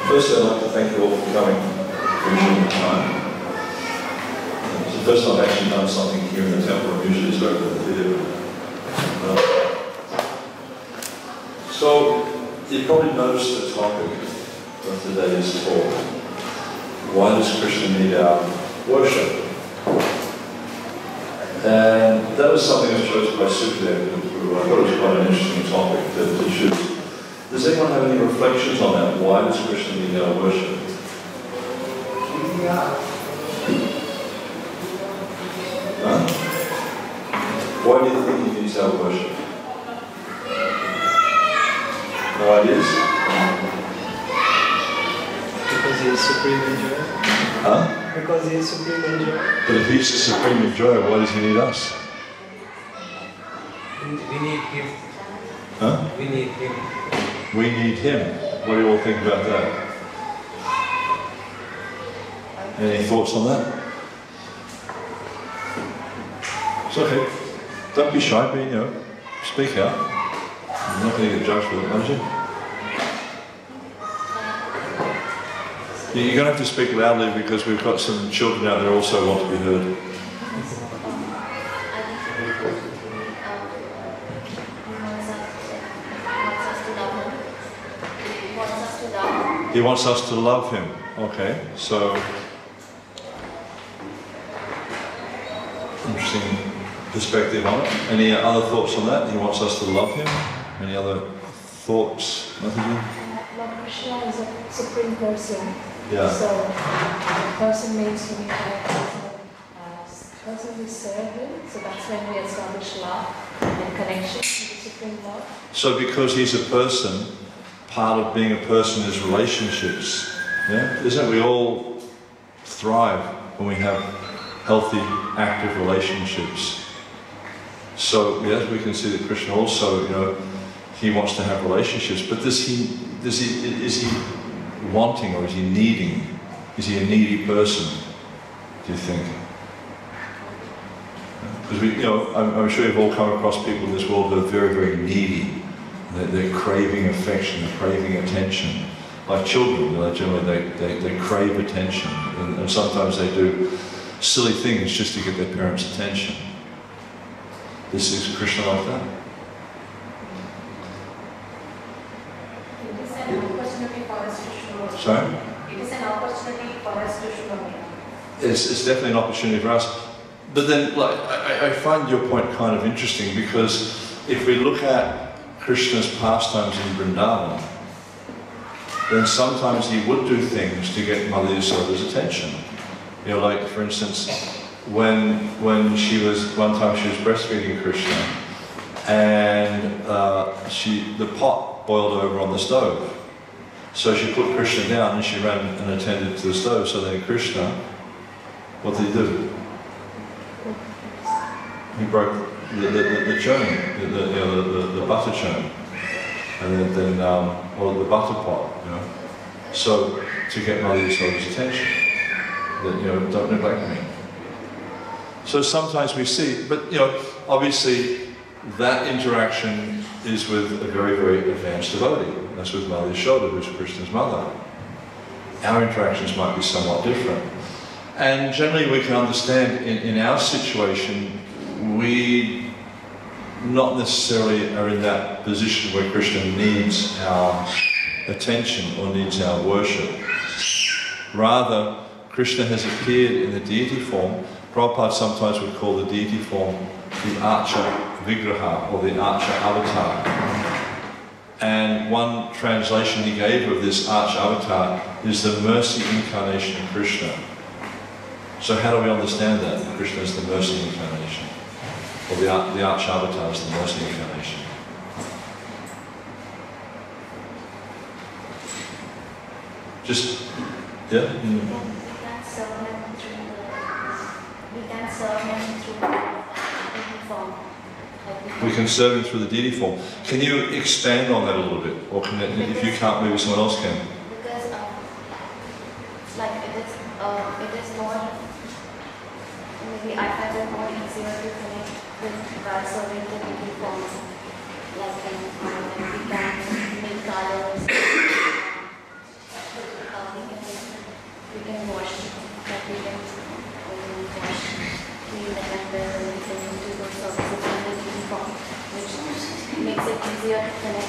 Firstly, I'd like to thank you all for coming. Appreciate your time. It's the first time I've actually done something here in the temple. Usually it's over the theatre. So, you probably noticed the topic of today's talk. Why does Krishna need our worship? And that was something that was chosen by Sukadeva. I thought it was quite an interesting topic to choose. Does anyone have any reflections on that? Why does Krishna need our worship? Yeah. Huh? Why do you think he needs our worship? No ideas? Because he is supreme enjoyer. Huh? Because he is supreme enjoyer. But if he's the supreme enjoyer, why does he need us? We need him. Huh? We need him. We need him. What do you all think about that? Any thoughts on that? It's okay. Don't be shy, but speak out. I'm not going to get judged for it, aren't you? You're going to have to speak loudly because we've got some children out there who also want to be heard. He wants us to love him. Okay, so interesting perspective on it. Any other thoughts on that? He wants us to love him. Any other thoughts? Nothing? Lord Krishna is a supreme person. Yeah. So the person means to me that person who serve him. So that's when we establish love and connection with the supreme Lord. So because he's a person, part of being a person is relationships. Yeah? Isn't it? We all thrive when we have healthy, active relationships. So yes, we can see that Krishna also, he wants to have relationships. But is he wanting or is he needing? Is he a needy person? Do you think? Because I'm sure you've all come across people in this world who are very, very needy. They're craving affection, they're craving attention. Like children, generally they crave attention, and sometimes they do silly things just to get their parents' attention. This is Krishna like that. It is an opportunity for us to show. Sorry? It is an opportunity for us to show. It's definitely an opportunity for us. But then, I find your point kind of interesting because if we look at Krishna's pastimes in Vrindavan, then sometimes he would do things to get Mother Yasoda's attention. Like for instance, when she was breastfeeding Krishna, and the pot boiled over on the stove. So she put Krishna down and she ran and attended to the stove. So then Krishna, what did he do? He broke the churn, the butter churn, and then or the butter pot, So to get Mother Yasoda's attention, that don't neglect me. So sometimes we see, but obviously that interaction is with a very, very advanced devotee. That's with Mother Yasoda, who's Krishna's mother. Our interactions might be somewhat different, and generally we can understand in our situation. We not necessarily are in that position where Krishna needs our attention or needs our worship. Rather, Krishna has appeared in the deity form. Prabhupada sometimes would call the deity form the Archa Vigraha or the Archa Avatar. And one translation he gave of this Archa Avatar is the mercy incarnation of Krishna. So how do we understand that? Krishna is the mercy incarnation. Or the Arch Avatar is the mercy incarnation. Just, yeah? We can serve him through the deity form. We can serve him through the deity form. Can you expand on that a little bit? Or can if you can't, maybe someone else can? Because it is more, maybe I find it more easier to connect by serving the deity form. Like when we can make colors. easier to connect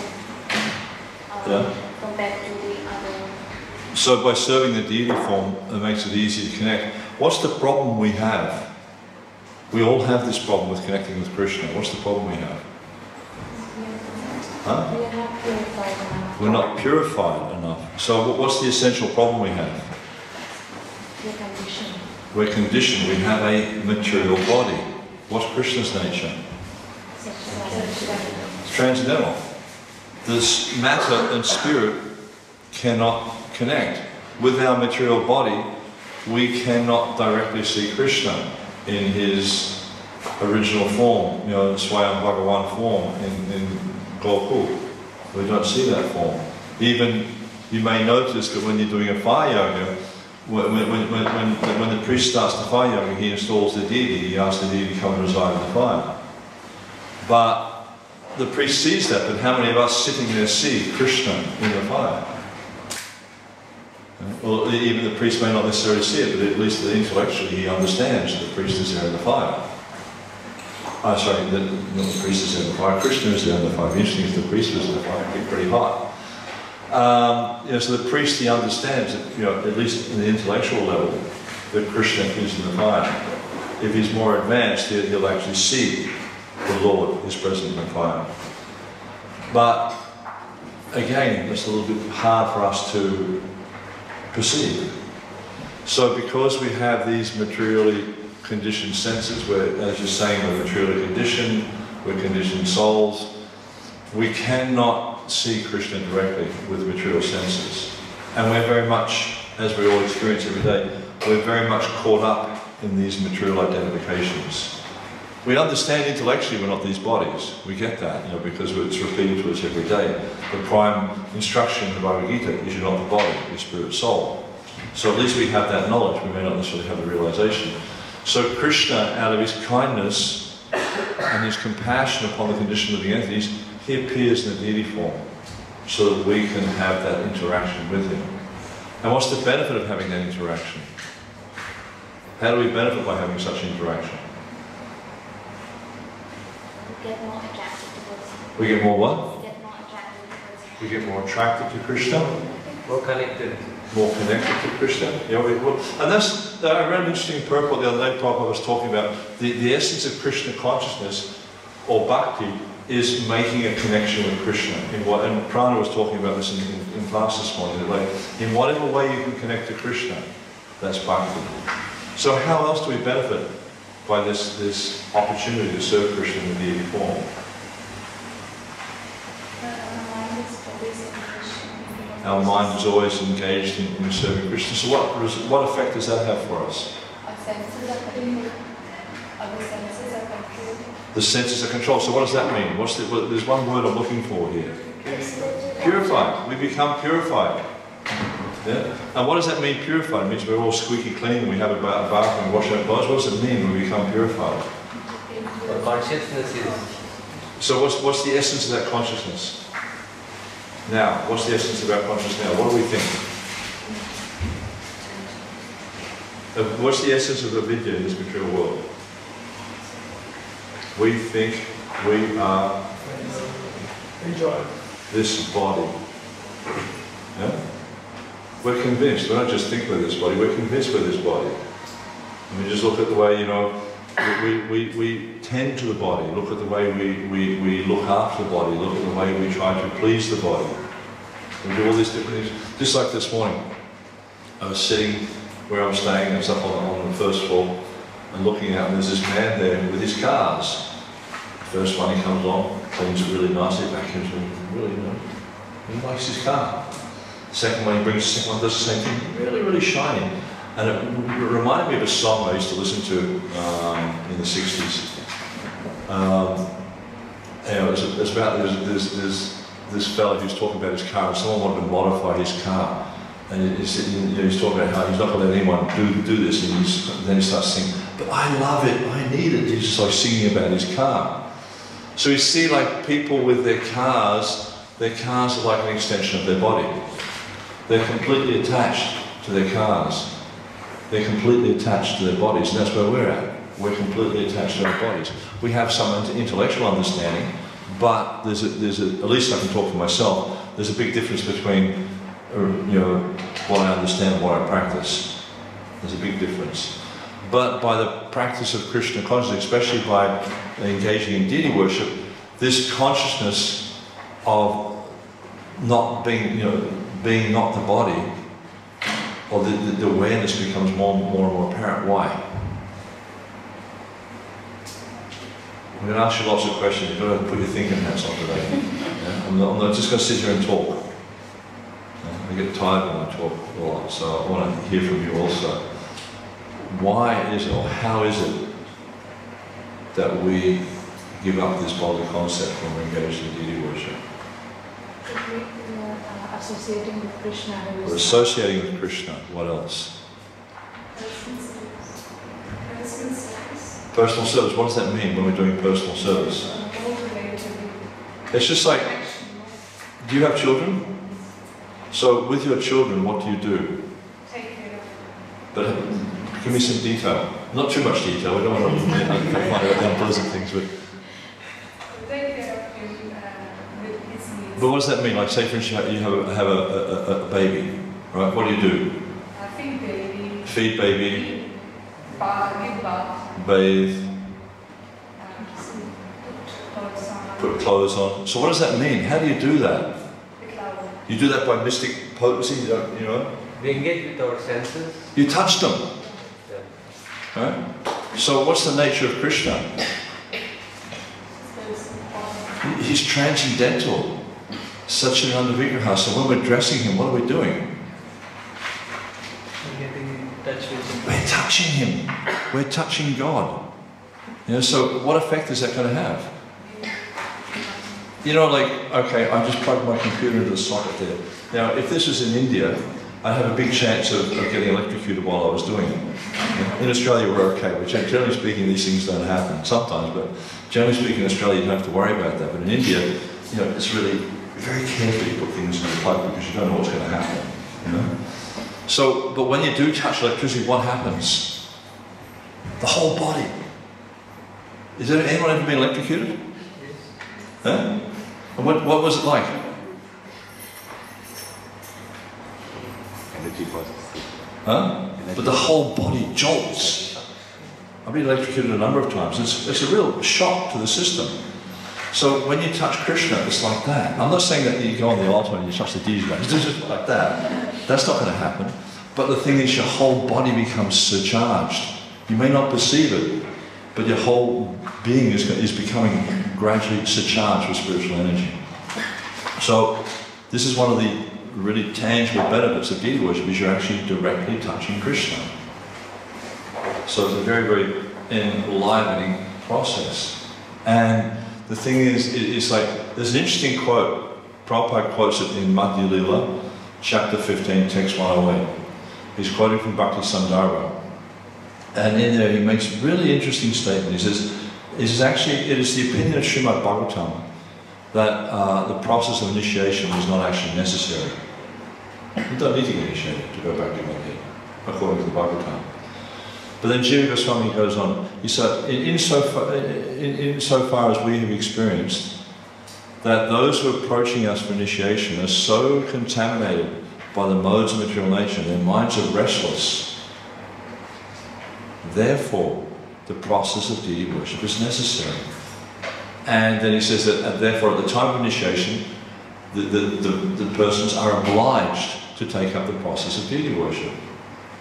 compared to the other. So by serving the deity form, it makes it easy to connect. What's the problem we have? We all have this problem with connecting with Krishna. What's the problem we have? Huh? We are not purified enough. We're not purified enough. So what's the essential problem we have? We're conditioned. We're conditioned. We have a material body. What's Krishna's nature? It's transcendental. This matter and spirit cannot connect. With our material body, we cannot directly see Krishna in his original form, you know, the Śrīmad Bhāgavatam form in Gokul. We don't see that form. Even, you may notice that when you're doing a fire yoga, when the priest starts the fire yoga, he installs the deity, he asks the deity to come and reside in the fire. But the priest sees that, but how many of us sitting there see Krishna in the fire? Well, even the priest may not necessarily see it, but at least intellectually he understands that the priest is there in the fire. Sorry, not the priest is there in the fire, Krishna is there in the fire. Interesting, if the priest was in the fire, it'd be pretty hot. You know, so the priest, he understands that, you know, at least in the intellectual level, that Krishna is in the fire. If he's more advanced, he'll actually see the Lord is present in the fire. But again, it's a little bit hard for us to perceive. So because we have these materially conditioned senses, where, as you're saying, we're materially conditioned, we're conditioned souls, we cannot see Krishna directly with material senses. And we're very much, as we all experience every day, we're very much caught up in these material identifications. We understand intellectually we're not these bodies. We get that, you know, because it's repeated to us every day. The prime instruction in the Bhagavad Gita is you're not the body, you're spirit, soul. So at least we have that knowledge. We may not necessarily have the realization. So Krishna, out of his kindness and his compassion upon the condition of the entities, he appears in the deity form so that we can have that interaction with him. And what's the benefit of having that interaction? How do we benefit by having such interaction? We get more attracted to Krishna. We get more what? We get more attracted to Krishna. We get more attracted to Krishna. More connected. More connected to Krishna. Yeah, and that's, I read an interesting purport the other day. Prabhupada was talking about the essence of Krishna consciousness, or bhakti, is making a connection with Krishna. And Prana was talking about this in class this morning. Like, in whatever way you can connect to Krishna, that's bhakti. So how else do we benefit by this opportunity to serve Krishna in the deity form? Our mind is always engaged in serving Krishna. So what effect does that have for us? Our senses are controlled. Our senses are controlled. The senses are controlled. So what does that mean? There's one word I'm looking for here. Purified. We become purified. Yeah? And what does that mean, purified? It means we're all squeaky clean, we have a bath and we wash our clothes. What does it mean when we become purified? Our consciousness is... So what's the essence of that consciousness? Now, what's the essence of our consciousness now? What do we think? What's the essence of the vidya in this material world? We think we are this body. Yeah? We're convinced. We don't just think we're this body, we're convinced we're this body. And we just look at the way, you know, we tend to the body, look at the way we look after the body, look at the way we try to please the body. We do all these different things. Just like this morning, I was sitting where I'm staying, I was up on the first floor, and looking out, and there's this man there with his cars. The first one he comes on, cleans it really nicely, vacuums it, really, you know, he likes his car. The second one he brings, the second one does the same thing, really, really shiny. And it reminded me of a song I used to listen to in the 60s. And it was about, this fellow who was talking about his car, and someone wanted to modify his car. And he's talking about how he's not going to let anyone do this, and then he starts singing, but I love it, I need it. He's just like singing about his car. So you see, like, people with their cars are like an extension of their body. They're completely attached to their cars. They're completely attached to their bodies, and that's where we're at. We're completely attached to our bodies. We have some intellectual understanding, but there's at least I can talk for myself, there's a big difference between what I understand and what I practice. There's a big difference. But by the practice of Krishna consciousness, especially by engaging in deity worship, this consciousness of not being, being not the body, or the awareness becomes more and more apparent. Why? I'm going to ask you lots of questions. You've got to put your thinking hats on today. Yeah? I'm not just going to sit here and talk. I get tired when I talk a lot, so I want to hear from you also. Why is it, or how is it, that we give up this bodily concept when we're engaged in deity worship? Associating with Krishna. We're associating with Krishna. What else? Personal service. What does that mean when we're doing personal service? It's just like, do you have children? So with your children, what do you do? Take care of But give me some detail. Not too much detail. We don't want to find out the unpleasant things. But take care of him with his needs. what does that mean? Like, say for instance, you have a baby, right? What do you do? Feed baby. Feed baby. Give bath. Bathe. Put clothes on. Put clothes on. So what does that mean? How do you do that? You do that by mystic potency, We engage with our senses. You touch them. Yeah. Right? So what's the nature of Krishna? He's transcendental. Satchidananda Vigraha. So when we're dressing him, what are we doing? We're getting in touch with him. We're touching him. We're touching God. So what effect is that going to have? Okay, I just plugged my computer into the socket there. Now, if this was in India, I'd have a big chance of getting electrocuted while I was doing it. In Australia, we're okay. Which, generally speaking, these things don't happen sometimes, but generally speaking, in Australia, you don't have to worry about that. But in India, it's really very careful you put things in the plug because you don't know what's going to happen. So, but when you do touch electricity, what happens? The whole body. Has anyone ever been electrocuted? Yes. Huh? And what was it like? Energy was. Huh? But the whole body jolts. I've been electrocuted a number of times. It's a real shock to the system. So when you touch Krishna, it's like that. I'm not saying that you go on the altar and you touch the deity, it's just like that. That's not going to happen. But the thing is, your whole body becomes surcharged. You may not perceive it, but your whole being is becoming gradually surcharged with spiritual energy. So this is one of the really tangible benefits of deity worship, is you're actually directly touching Krishna. So it's a very, very enlivening process. And the thing is, it's like, there's an interesting quote. Prabhupada quotes it in Madhya Lila, chapter 15, text 108. He's quoting from Bhakti Sandarbha. And in there he makes a really interesting statement. He says, it is the opinion of Śrīmad Bhāgavatam that the process of initiation was not actually necessary. You don't need to get initiated to go back to Godhead, according to the Bhagavatam. But then Jiva Goswami goes on, he said, insofar as we have experienced that those who are approaching us for initiation are so contaminated by the modes of material nature, their minds are restless. Therefore, the process of deity worship is necessary. And then he says that, therefore, at the time of initiation, the persons are obliged to take up the process of deity worship.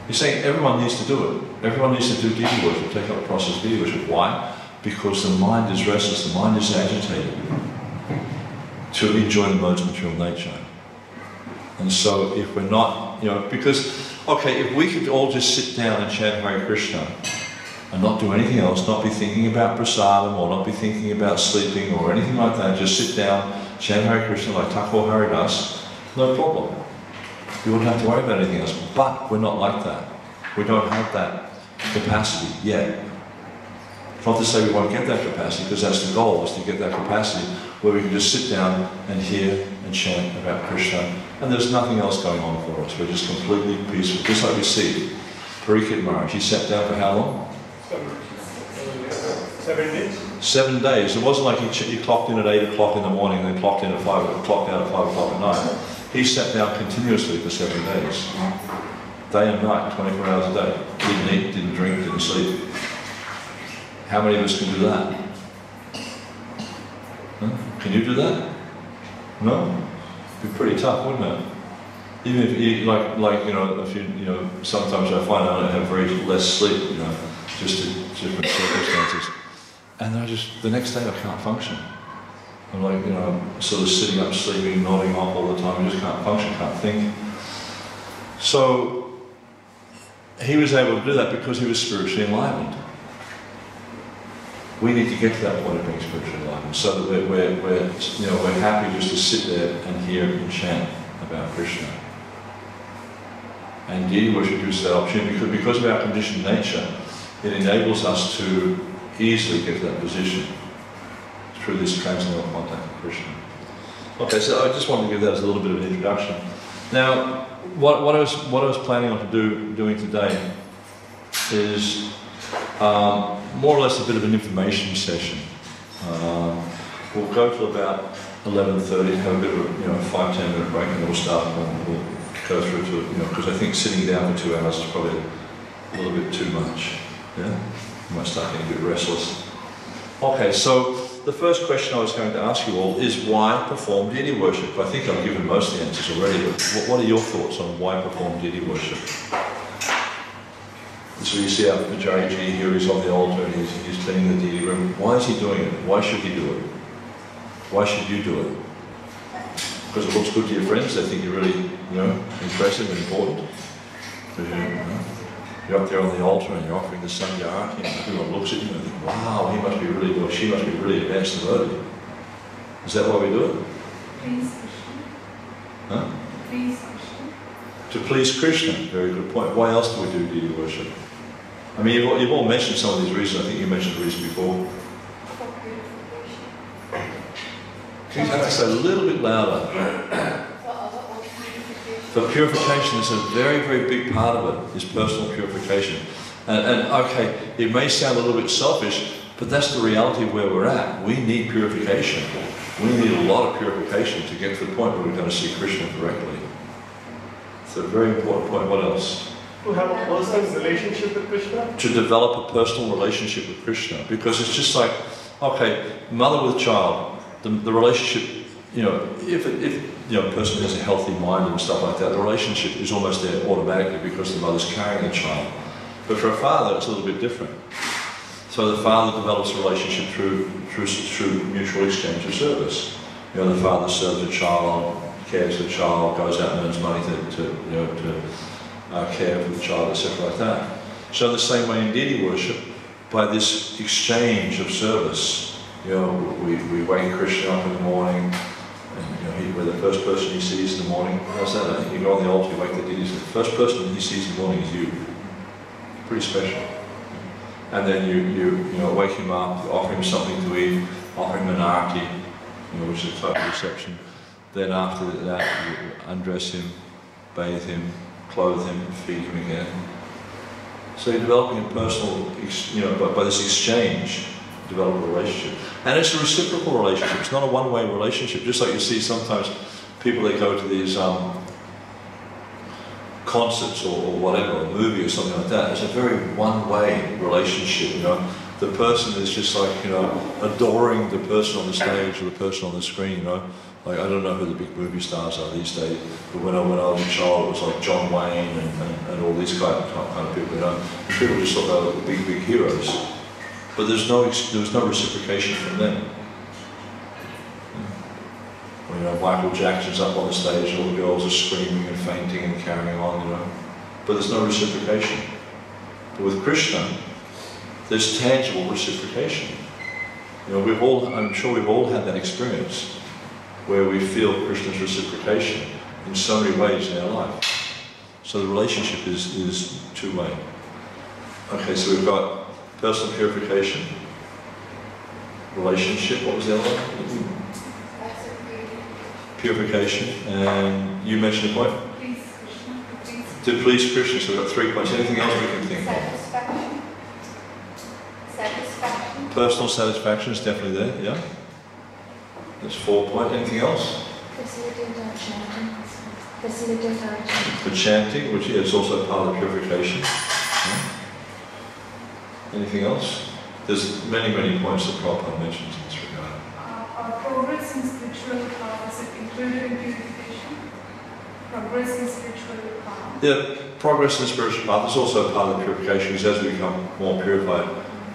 He's saying everyone needs to do it. Everyone needs to do deity worship, take up the process of deity worship. Why? Because the mind is restless, the mind is agitated to enjoy the modes of material nature. And so if we're not, because, okay, if we could all just sit down and chant Hare Krishna and not do anything else, not be thinking about prasadam or not be thinking about sleeping or anything like that, just sit down, chant Hare Krishna like Thakur Haridas, no problem. We wouldn't have to worry about anything else. But we're not like that. We don't have that capacity yet. It's not to say we won't get that capacity, because that's the goal, is to get that capacity where we can just sit down and hear and chant about Krishna, and there's nothing else going on for us. We're just completely peaceful, just like we see Parikshit Maharaj. He sat down for how long? 7 days. 7 days. It wasn't like he clocked in at 8 o'clock in the morning and then clocked in at 5, clocked out at 5 o'clock at night. He sat down continuously for 7 days. Day and night, 24 hours a day. Didn't eat, didn't drink, didn't sleep. How many of us can do that? Huh? Can you do that? No? It'd be pretty tough, wouldn't it? Even if you, like you know, if you know, sometimes I find I have very less sleep, you know, just to different circumstances. And the next day I can't function. I'm like, you know, I'm sort of sitting up, sleeping, nodding off all the time, I just can't function, can't think. So, he was able to do that because he was spiritually enlightened. We need to get to that point of being spiritually enlightened, so that we're happy just to sit there and hear and chant about Krishna. And deity worship gives us that opportunity because of our conditioned nature. It enables us to easily get to that position through this transcendental contact with Krishna. Okay, so I just wanted to give that as a little bit of an introduction. Now, what I was planning on doing today is more or less a bit of an information session. We'll go till about 11:30, have a bit of a 5-10 minute break, and then we'll start and we'll go through to because I think sitting down for 2 hours is probably a little bit too much. Yeah, you might start getting a bit restless. Okay, so the first question I was going to ask you all is why perform deity worship? I think I've given most of the answers already, but what are your thoughts on why perform deity worship? So you see our Acharya here, he's on the altar and he's cleaning the deity room. Why is he doing it? Why should he do it? Why should you do it? Because it looks good to your friends, they think you're really, impressive and important. You're up there on the altar and you're offering the Sangha, and everyone looks at you and thinks, wow, he must be really, or she must be really advanced devotee. Is that why we do it? Please Krishna. Huh? Please Krishna. To please Krishna, very good point. Why else do we do deity worship? I mean, you've all mentioned some of these reasons. I think you mentioned the reason before. For purification. You have to say a little bit louder. For purification is a very, very big part of it, is personal purification. And okay, it may sound a little bit selfish, but that's the reality of where we're at. We need purification. We need a lot of purification to get to the point where we're going to see Krishna correctly. It's a very important point. What else? To have a personal relationship with Krishna? To develop a personal relationship with Krishna. Because it's just like, okay, mother with child, the relationship, if a person has a healthy mind and stuff like that, the relationship is almost there automatically because the mother's carrying the child. But for a father, it's a little bit different. So the father develops a relationship through mutual exchange of service. The father serves a child, cares for the child, goes out and earns money to care for the child, etc. like that. So the same way in deity worship, by this exchange of service, we wake Krishna up in the morning, and we're the first person he sees in the morning. How's that? I think you go on the altar, you wake the deities, the first person he sees in the morning is you. Pretty special. And then you wake him up, offer him something to eat, offer him an arti, which is a type of reception. Then after that, you undress him, bathe him, clothe him, feed him again. So you're developing a personal, by this exchange, develop a relationship. And it's a reciprocal relationship, it's not a one-way relationship. Just like you see sometimes people that go to these concerts or whatever, a movie or something like that, it's a very one-way relationship, The person is just like, adoring the person on the stage or the person on the screen, Like, I don't know who the big movie stars are these days, but when I was a child, it was like John Wayne and all these kind of people, People just thought they were the big heroes. But there was no reciprocation from them. When Michael Jackson's up on the stage, all the girls are screaming and fainting and carrying on, But there's no reciprocation. But with Krishna, there's tangible reciprocation. I'm sure we've all had that experience where we feel Krishna's reciprocation in so many ways in our life. So the relationship is two-way. Okay, so we've got personal purification, relationship, what was the other one? Purification, and you mentioned a point? Please Krishna. To please Krishna, so we've got 3 points. Anything else we can think of? Satisfaction. Personal satisfaction is definitely there, yeah? That's 4 points. Anything else? Facilitate our chanting. Facilitate our chanting. The chanting, which is also part of purification. Yeah. Anything else? There's many points that Prabhupada mentions in this regard. Our progress in spiritual path, is it included in purification? Progress in spiritual path. Yeah, progress in the spiritual path is also part of purification, because as we become more purified,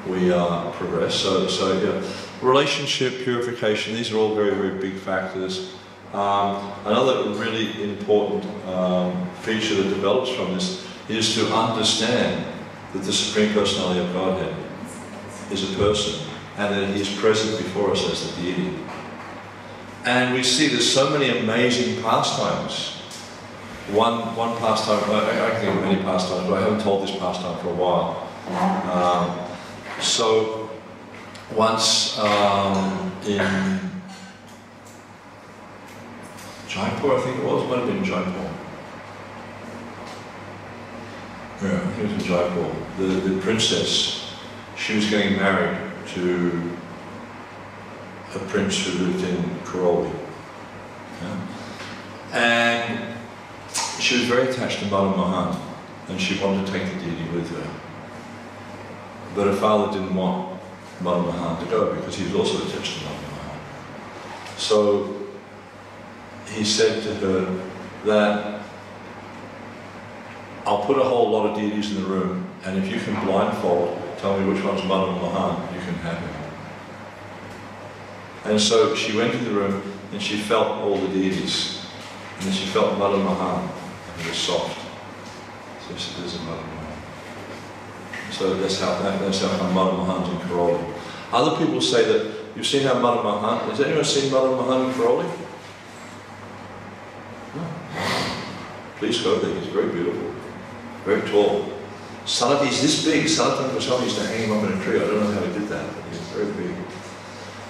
we progress. So yeah, relationship, purification, these are all very big factors. Another really important feature that develops from this is to understand that the Supreme Personality of Godhead is a person, and that He is present before us as the deity. And we see there's so many amazing pastimes. One pastime, I can think of many pastimes, but I haven't told this pastime for a while. So once in Jaipur, I think it was, might have been Jaipur. Yeah, I think it was in Jaipur. The princess, she was getting married to a prince who lived in Karoli. Yeah? And she was very attached to Madhu Mohan, and she wanted to take the deity with her. But her father didn't want Madhu Mohan to go because he was also attached to Madhu Mohan. So he said to her that I'll put a whole lot of deities in the room, and if you can blindfold, tell me which one's Madhu Mohan, you can have him. And so she went to the room and she felt all the deities. And then she felt Madhu Mohan, and it was soft. So she said, there's a Madhu Mohan. So that's how come Madhu Mohan's in Karoli. Other people say that, you've seen how Madhu Mohan, has anyone seen Madhu Mohan in Karoli? No. Please go there, he's very beautiful, very tall. He's this big. Sanatana Goswami used to hang him up in a tree. I don't know how he did that, but he's very big.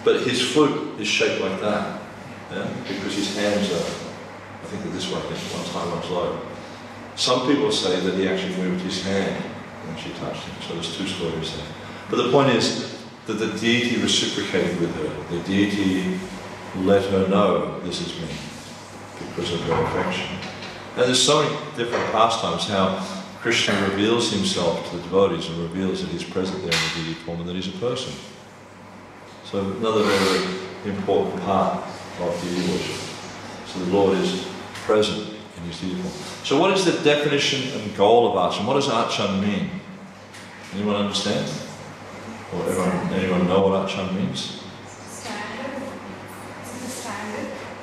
But his flute is shaped like that, yeah? Because his hands are, I think they're this way, one's high, one's low. Some people say that he actually moved his hand when she touched him, so there's two stories there. But the point is that the deity reciprocated with her. The deity let her know, this is me, because of her affection. And there's so many different pastimes how Krishna reveals himself to the devotees and reveals that he's present there in the deity form and that he's a person. So another very important part of deity worship. So the Lord is present in his deity form. So what is the definition and goal of archan? What does archan mean? Anyone understand? Or anyone know what archan means?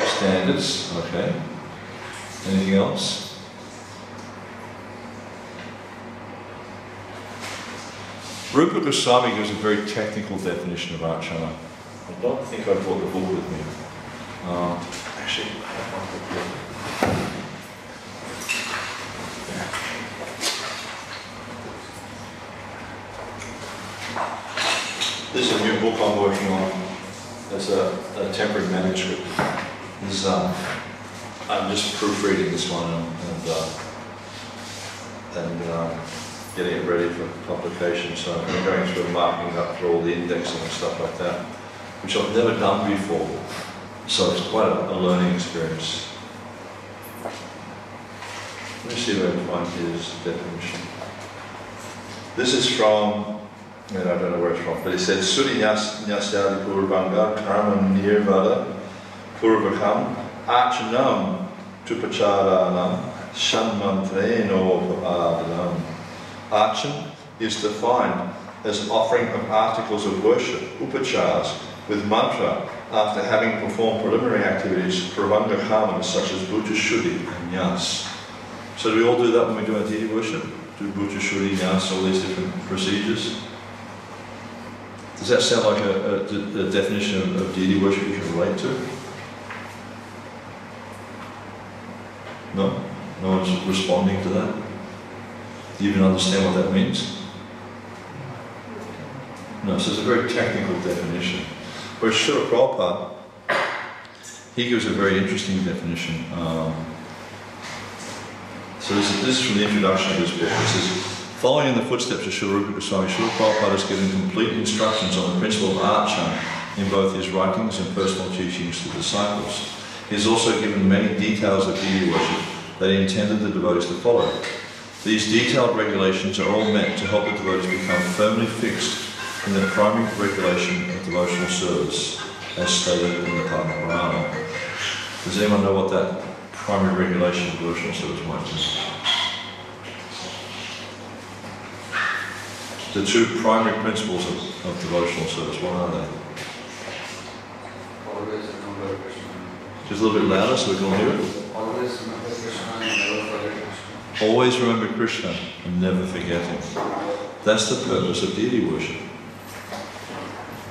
Standards, okay. Anything else? Rupa Goswami gives a very technical definition of archana. I don't think I brought the book with me. Actually, I have one book here. This is a new book I'm working on. It's a temporary manuscript. This is, I'm just proofreading this one and getting it ready for publication. So I'm going through and marking up for all the indexing and stuff like that, which I've never done before. So it's quite a learning experience. Let me see if I can find his definition. This is from, I don't know where it's from, but it says, Suri Nyasyadi Purvanga Karma Nirvada Purvakam Archanam Tupacharanam Shanmantreno Padanam. Archan is defined as an offering of articles of worship, upachars, with mantra after having performed preliminary activities, pravanga karmas such as bhuta shuddhi and nyas. So do we all do that when we do our deity worship? Do bhuta shuddhi, nyas, all these different procedures? Does that sound like a definition of deity worship you can relate to? No? No one's responding to that? Do you even understand what that means? No, so it's a very technical definition. Whereas Srila Prabhupada, he gives a very interesting definition. So this is from the introduction of his book. It says, Following in the footsteps of Srila Rupa Goswami, Srila Prabhupada has given complete instructions on the principle of archana in both his writings and personal teachings to disciples. He has also given many details of deity worship that he intended the devotees to follow. These detailed regulations are all meant to help the devotees become firmly fixed in the primary regulation of devotional service, as stated in the Padma Purana. Does anyone know what that primary regulation of devotional service might be? The two primary principles of devotional service, what are they? Always remember Krishna. Just a little bit louder so we can all hear it. Always remember Krishna and never forget Krishna. Always remember Krishna and never forget him. That's the purpose of deity worship.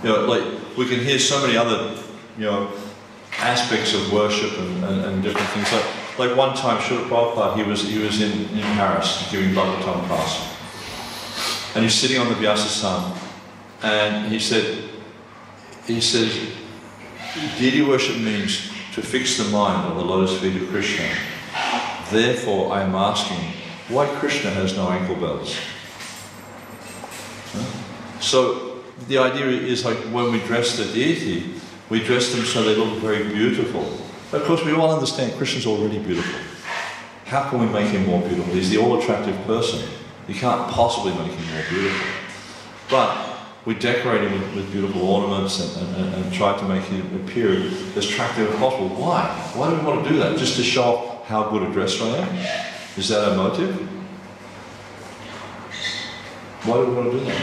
You know, like, we can hear so many other, you know, aspects of worship and different things. Like one time, Srila Prabhupada, he was in Paris giving Bhagavatam class. And he's sitting on the Vyasa-san, and he said, deity worship means to fix the mind on the lotus feet of Krishna. Therefore, I am asking why Krishna has no ankle bells. So the idea is, like, when we dress the deity, we dress them so they look very beautiful. Of course, we all understand Krishna's already beautiful. How can we make him more beautiful? He's the all-attractive person. You can't possibly make him more beautiful. But we decorate him with beautiful ornaments and try to make him appear as attractive as possible. Why? Why do we want to do that? Just to show off how good a dresser I am? Is that our motive? Why do we want to do that?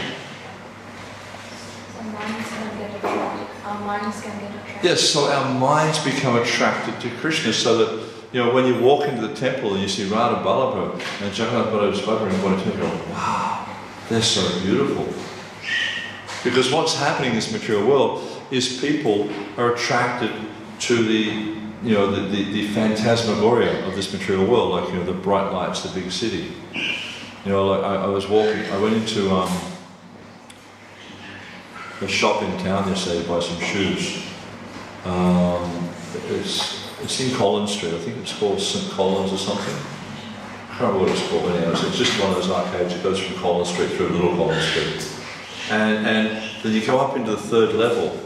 Our minds can get attracted. Yes, so our minds become attracted to Krishna, so that, you know, when you walk into the temple and you see Radha Ballabha and Jagannath Ballabha Subhadra and Bodhidharma, you go, wow, they're so beautiful. Because what's happening in this material world is people are attracted to the, you know, the phantasmagoria of this material world, like, you know, the bright lights, the big city. You know, like I was walking, I went into a shop in town yesterday to buy some shoes. It's in Collins Street. I think it's called St. Collins or something. I can't remember what it's called anyhow. It's just one of those arcades that goes from Collins Street through Little Collins Street. And then you go up into the third level,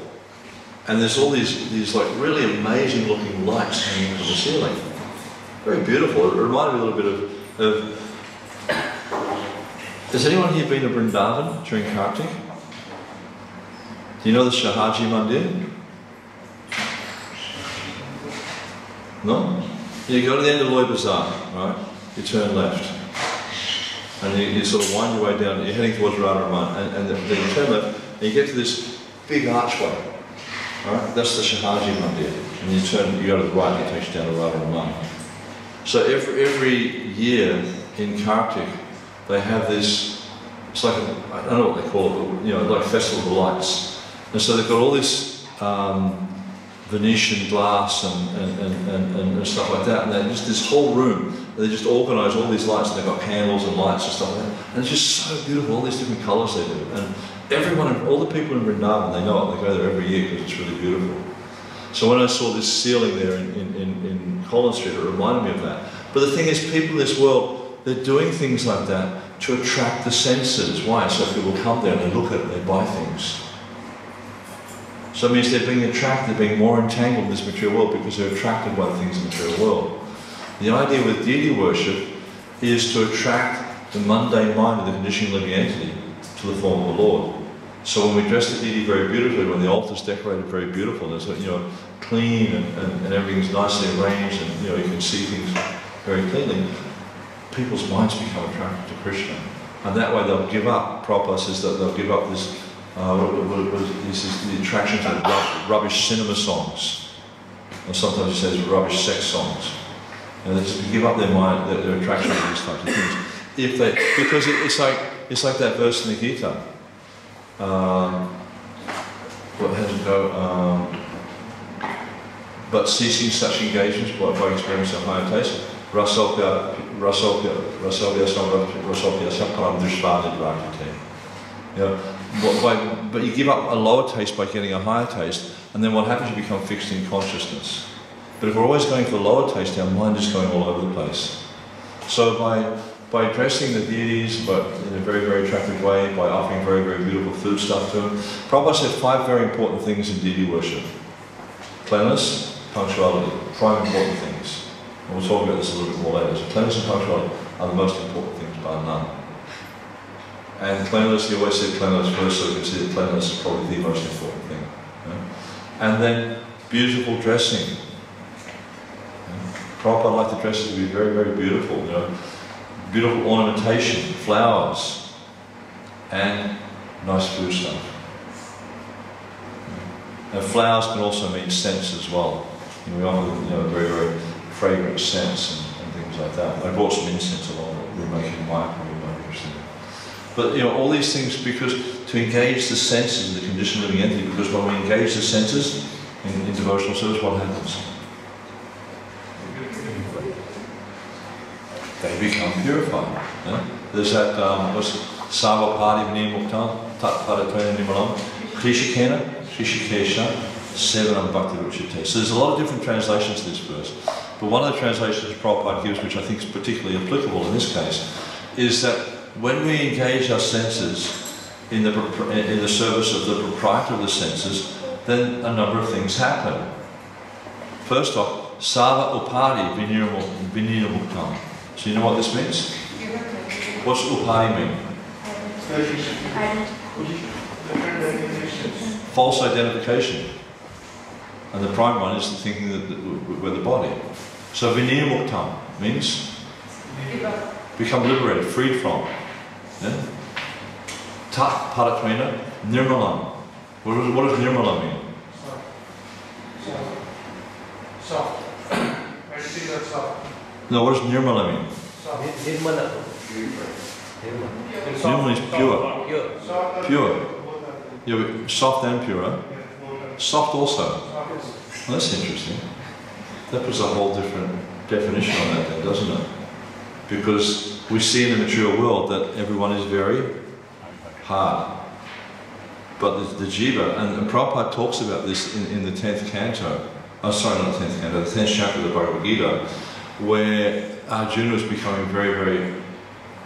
and there's all these like really amazing looking lights hanging from the ceiling. Very beautiful. It reminded me a little bit of has anyone here been to Vrindavan during Kartik? Do you know the Shahaji Mandir? No? You go to the end of Loy Bazaar, right? You turn left. And you sort of wind your way down, you're heading towards Radharaman, and then you turn left, and you get to this big archway. Right? That's the Shahaji Mandir. And you go to the right, and it takes you down to Radharaman. So every year in Kartik, they have this, it's like, I don't know what they call it, but, you know, like Festival of the Lights. And so they've got all this Venetian glass and stuff like that, and then just this whole room, they just organise all these lights, and they've got candles and lights and stuff like that, and it's just so beautiful, all these different colours they do. And everyone, all the people in Vrindavan, they know it, they go there every year because it's really beautiful. So when I saw this ceiling there in Collins Street, it reminded me of that. But the thing is, people in this world, they're doing things like that to attract the senses. Why? So people come there and they look at it, they buy things. So it means they're being attracted, they're being more entangled in this material world because they're attracted by the things in the material world. The idea with deity worship is to attract the mundane mind of the conditioned living entity to the form of the Lord. So when we dress the deity very beautifully, when the altar's decorated very beautiful, there's, you know, clean and everything's nicely arranged, and, you know, you can see things very cleanly, people's minds become attracted to Krishna. And that way they'll give up, Prabhupada says that they'll give up this this is the attraction to rubbish cinema songs, or sometimes he says rubbish sex songs, and they just give up their mind, their attraction to these types of things. If they, because it's like that verse in the Gita. What has it go? But ceasing such engagements by experiencing a higher taste, rasopya samparam drishvāni drakite. You know, but you give up a lower taste by getting a higher taste, and then what happens? You become fixed in consciousness. But if we're always going for lower taste, our mind is going all over the place. So by by dressing the deities but in a very, very attractive way, by offering very, very beautiful food stuff to them. Prabhupada said 5 very important things in deity worship. Cleanliness, punctuality, 5 important things. And we'll talk about this a little bit more later. So cleanliness and punctuality are the most important things, bar none. And cleanliness, he always said cleanliness first, so you can see that cleanliness is probably the most important thing. And then beautiful dressing. Prabhupada liked the dresses to be very, very beautiful. You know, beautiful ornamentation, flowers, and nice food stuff. And flowers can also mean scents as well. You know, we offer very, very fragrant scents and things like that. I brought some incense along that we're making Mayapur. But all these things, because to engage the senses of the conditioned living entity, because when we engage the senses in devotional service, what happens? They become purified. Yeah? There's that, Sava Padi Vinimukta, Tat Padatana Nimalam, Krishikena, Krishikesha, Sevanam Bhaktivedanta. So there's a lot of different translations to this verse. But one of the translations Prabhupada gives, which I think is particularly applicable in this case, is that when we engage our senses in the service of the proprietor of the senses, then a number of things happen. First off, Sava Upadi Vinimuktam. So you know what this means? What's Upadi mean? False identification. And the prime one is the thinking that we're the body. So Vinimuktam means become liberated, freed from. Yeah? Tat Padatmena Nirmalam. What does Nirmalam mean? Soft. Anything that's soft. No, what does Nirmala mean? Nirmala. Nirmala is pure. Pure. Yeah, soft and pure. Soft also. Well, that's interesting. That puts a whole different definition on that then, doesn't it? Because we see in the material world that everyone is very hard. But the jiva, and Prabhupada talks about this in the 10th canto, oh sorry, not the 10th canto, the 10th chapter of the Bhagavad Gita, where Arjuna was becoming very, very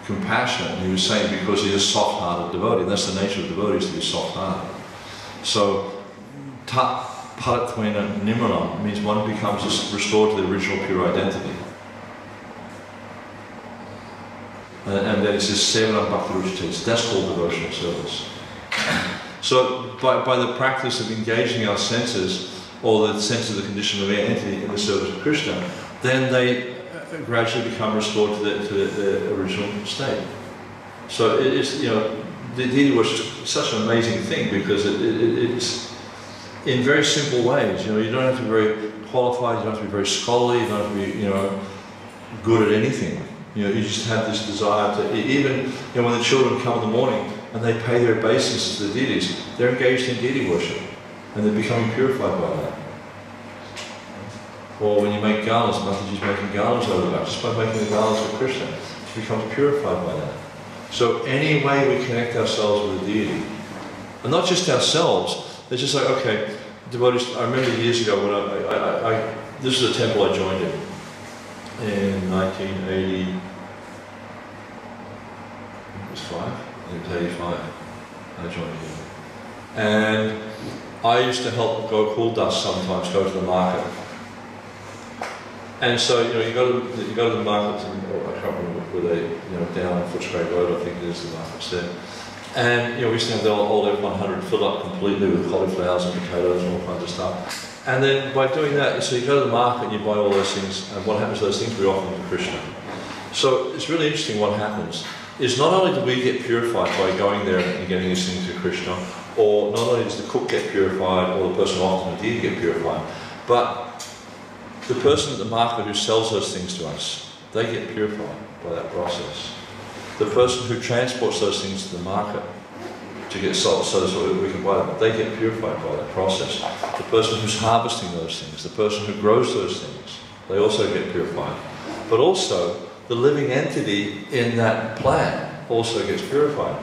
compassionate. And he was saying because he's a soft-hearted devotee, and that's the nature of devotees, to be soft-hearted. So, tat padattvena nimala means one becomes restored to the original pure identity. And then it says sevanam bhaktivedanta. That's called devotional service. So by the practice of engaging our senses, or the sense of the condition of the entity in the service of Krishna, then they gradually become restored to the original state. So it's, the deity worship is such an amazing thing because it's in very simple ways. You don't have to be very qualified, you don't have to be very scholarly, you don't have to be, good at anything. You just have this desire to, even when the children come in the morning and they pay their obeisances to the deities, they're engaged in deity worship and they're becoming purified by that. Or when you make galas, Mataji's making galas over that, just by making the galas of Krishna, she becomes purified by that. So any way we connect ourselves with the deity, and not just ourselves, it's just like, okay, devotees, I remember years ago when this is a temple I joined in 1980, it was 85, I joined here. And I used to help Dāsa sometimes go to the market. And so, you go to the market, I can't remember where they, down Footscray Road, I think it is, the market's there. And, we used to have the old F100 filled up completely with cauliflowers and potatoes and all kinds of stuff. And then by doing that, so you go to the market and you buy all those things, and what happens to those things? We offer them to Krishna. So it's really interesting what happens, is not only do we get purified by going there and getting these things to Krishna, or not only does the cook get purified, or the person who offers the deity get purified, but the person at the market who sells those things to us, they get purified by that process. The person who transports those things to the market to get sold so that we can buy them, they get purified by that process. The person who's harvesting those things, the person who grows those things, they also get purified. But also, the living entity in that plant also gets purified.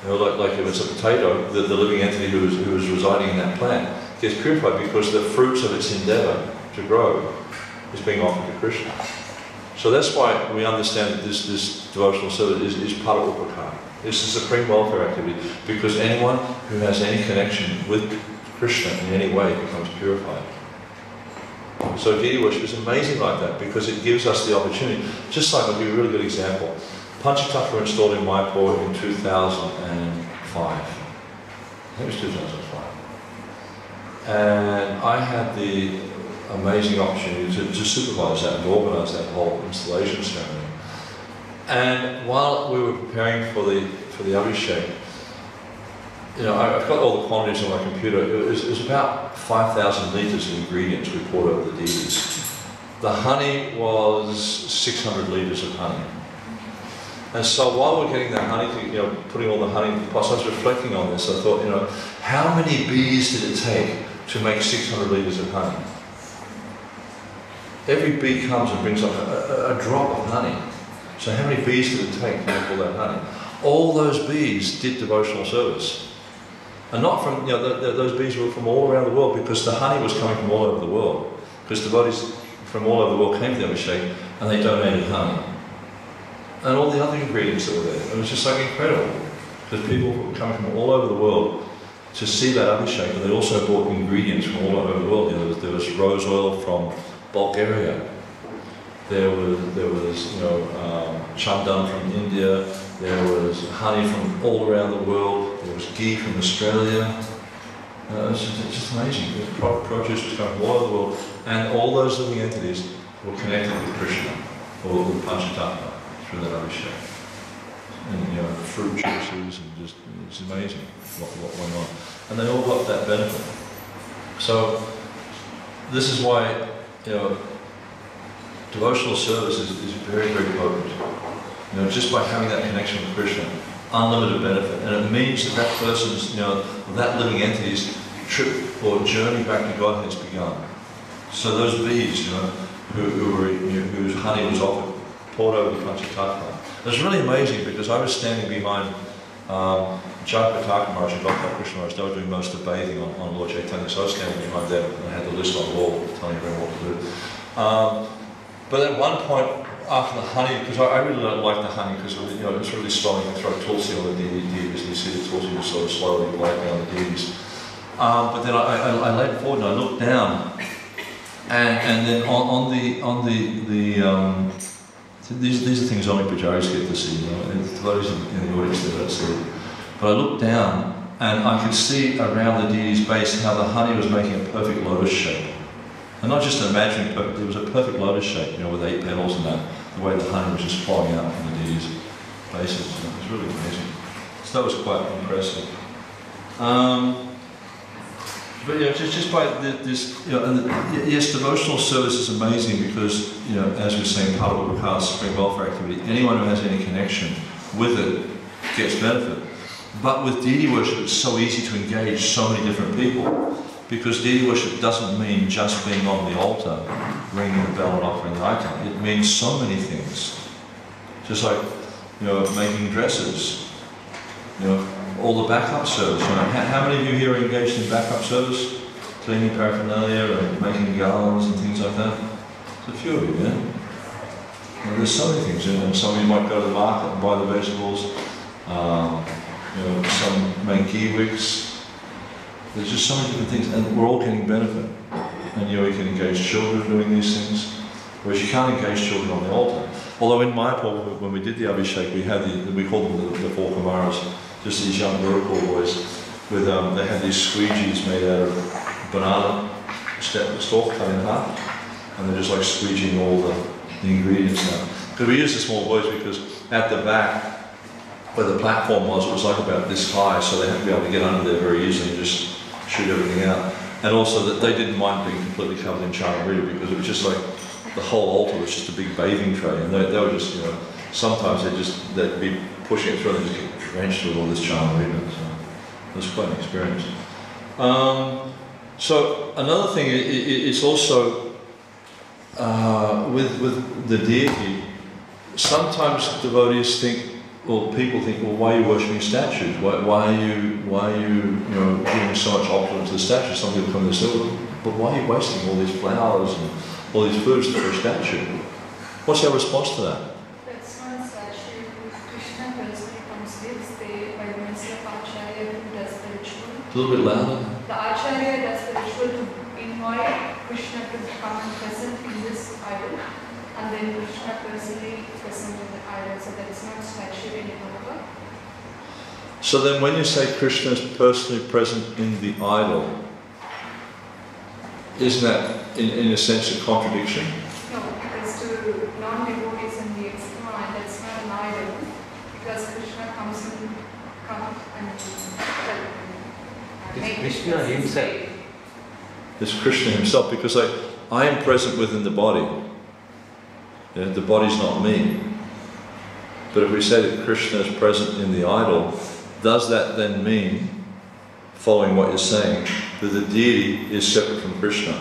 Like if it's a potato, the living entity who is residing in that plant gets purified because the fruits of its endeavour to grow is being offered to Krishna. So that's why we understand that this devotional service is Para-Upakara. It's a supreme welfare activity, because anyone who has any connection with Krishna in any way becomes purified. So Deity Worship is amazing like that, because it gives us the opportunity. Just like, I'll give you a really good example. Panchatattva were installed in Mayapur in 2005. I think it was 2005. And I had the amazing opportunity to supervise that and organise that whole installation ceremony. And while we were preparing for the Abhishek, you know, I've got all the quantities on my computer. It was about 5,000 litres of ingredients we poured over the deities. The honey was 600 litres of honey. And so while we're getting that honey, you know, putting all the honey in the pots, I was reflecting on this. I thought, you know, how many bees did it take to make 600 litres of honey? Every bee comes and brings up a drop of honey. So how many bees did it take to make all that honey? All those bees did devotional service. And not from, you know, those bees were from all around the world, because the honey was coming from all over the world. Because devotees from all over the world came to the Abhishek and they donated honey. And all the other ingredients that were there. It was just like incredible. Because people were coming from all over the world to see that Abhishek, and they also brought ingredients from all over the world. You know, there was rose oil from Bulgaria. There was you know, chandan from India. There was honey from all around the world. There was ghee from Australia. It's just amazing. The produce was coming from all over the world, and all those living entities were connected with Krishna, or with Panchatattva, through that Abhishek. And you know, fruit juices, and just, it's amazing what went on. And they all got that benefit. So this is why, you know, devotional service is very, very potent. You know, just by having that connection with Krishna, unlimited benefit. And it means that that person's, you know, that living entity's trip or journey back to God has begun. So those bees, you know, whose honey was offered, poured over the Panchatattva. It was really amazing, because I was standing behind Jagapataka Maharaj and Bhaktivedanta Krishna Maharaj. They were doing most of the bathing on Lord Chaitanya, so I was standing behind them, and I had the list on the wall telling everyone what to do. But at one point, after the honey, because I really don't like the honey, because you know, it's really slowing to throw tulsi on the deities, and you see the tulsi just sort of slowly blowing on the deities. But then I laid forward and I looked down, and then on the these are things only pujaris get to see, you know, and those in the audience they don't see. But I looked down and I could see around the deity's base how the honey was making a perfect lotus shape. And not just imagining perfect, it was a perfect lotus shape, you know, with 8 petals and that, the way the honey was just flowing out from the deity's bases. You know, it was really amazing. So that was quite impressive. But yeah, just by this, you know, and yes, devotional service is amazing, because, you know, as we're saying, part of what we supreme welfare activity, anyone who has any connection with it gets benefit. But with deity worship, it's so easy to engage so many different people, because deity worship doesn't mean just being on the altar, ringing the bell and offering the icon. It means so many things. Just like, you know, making dresses, you know, all the backup service. You know, how many of you here are engaged in backup service? Cleaning paraphernalia and making garlands and things like that? There's a few of you, yeah? And there's so many things. You know, some of you might go to the market and buy the vegetables. You know, some make ghee wicks. There's just so many different things, and we're all getting benefit. And you know, you can engage children doing these things, whereas you can't engage children on the altar. Although in Mayapur, when we did the Abhishek, we had we called them the 4 Kumaras, just these young Gurukul boys, with they had these squeegees made out of banana stalk cut in half, and they're just like squeegeeing all the ingredients out. Because we used the small boys because at the back, where the platform was, it was like about this high, so they had to be able to get under there very easily and just shoot everything out. And also that they didn't mind being completely covered in charmrita, because it was just like the whole altar was just a big bathing tray, and they were just, you know, sometimes they'd be pushing it through and they just get drenched with all this charmrita. So it was quite an experience. So another thing is also with the deity. Sometimes devotees think, well, people think, well, why are you worshipping statues? Why are you giving so much offering to the statues? Some people come and say, well, but why are you wasting all these flowers and all these foods for a statue? What's our response to that? That's not a statue. Krishna personally comes lives there by the mercy of Acharya who does the ritual. A little bit louder. The Acharya does the ritual to invite Krishna to come and present in this idol, and then Krishna personally present in the idol, so that it's not a statue any longer. So then when you say Krishna is personally present in the idol, isn't that in a sense a contradiction? No, because to non-devotees in the external mind, that's not an idol, because Krishna comes and It's Krishna himself. It's Krishna himself, because I am present within the body. Yeah, the body's not me. But if we say that Krishna is present in the idol, does that then mean, following what you're saying, that the deity is separate from Krishna?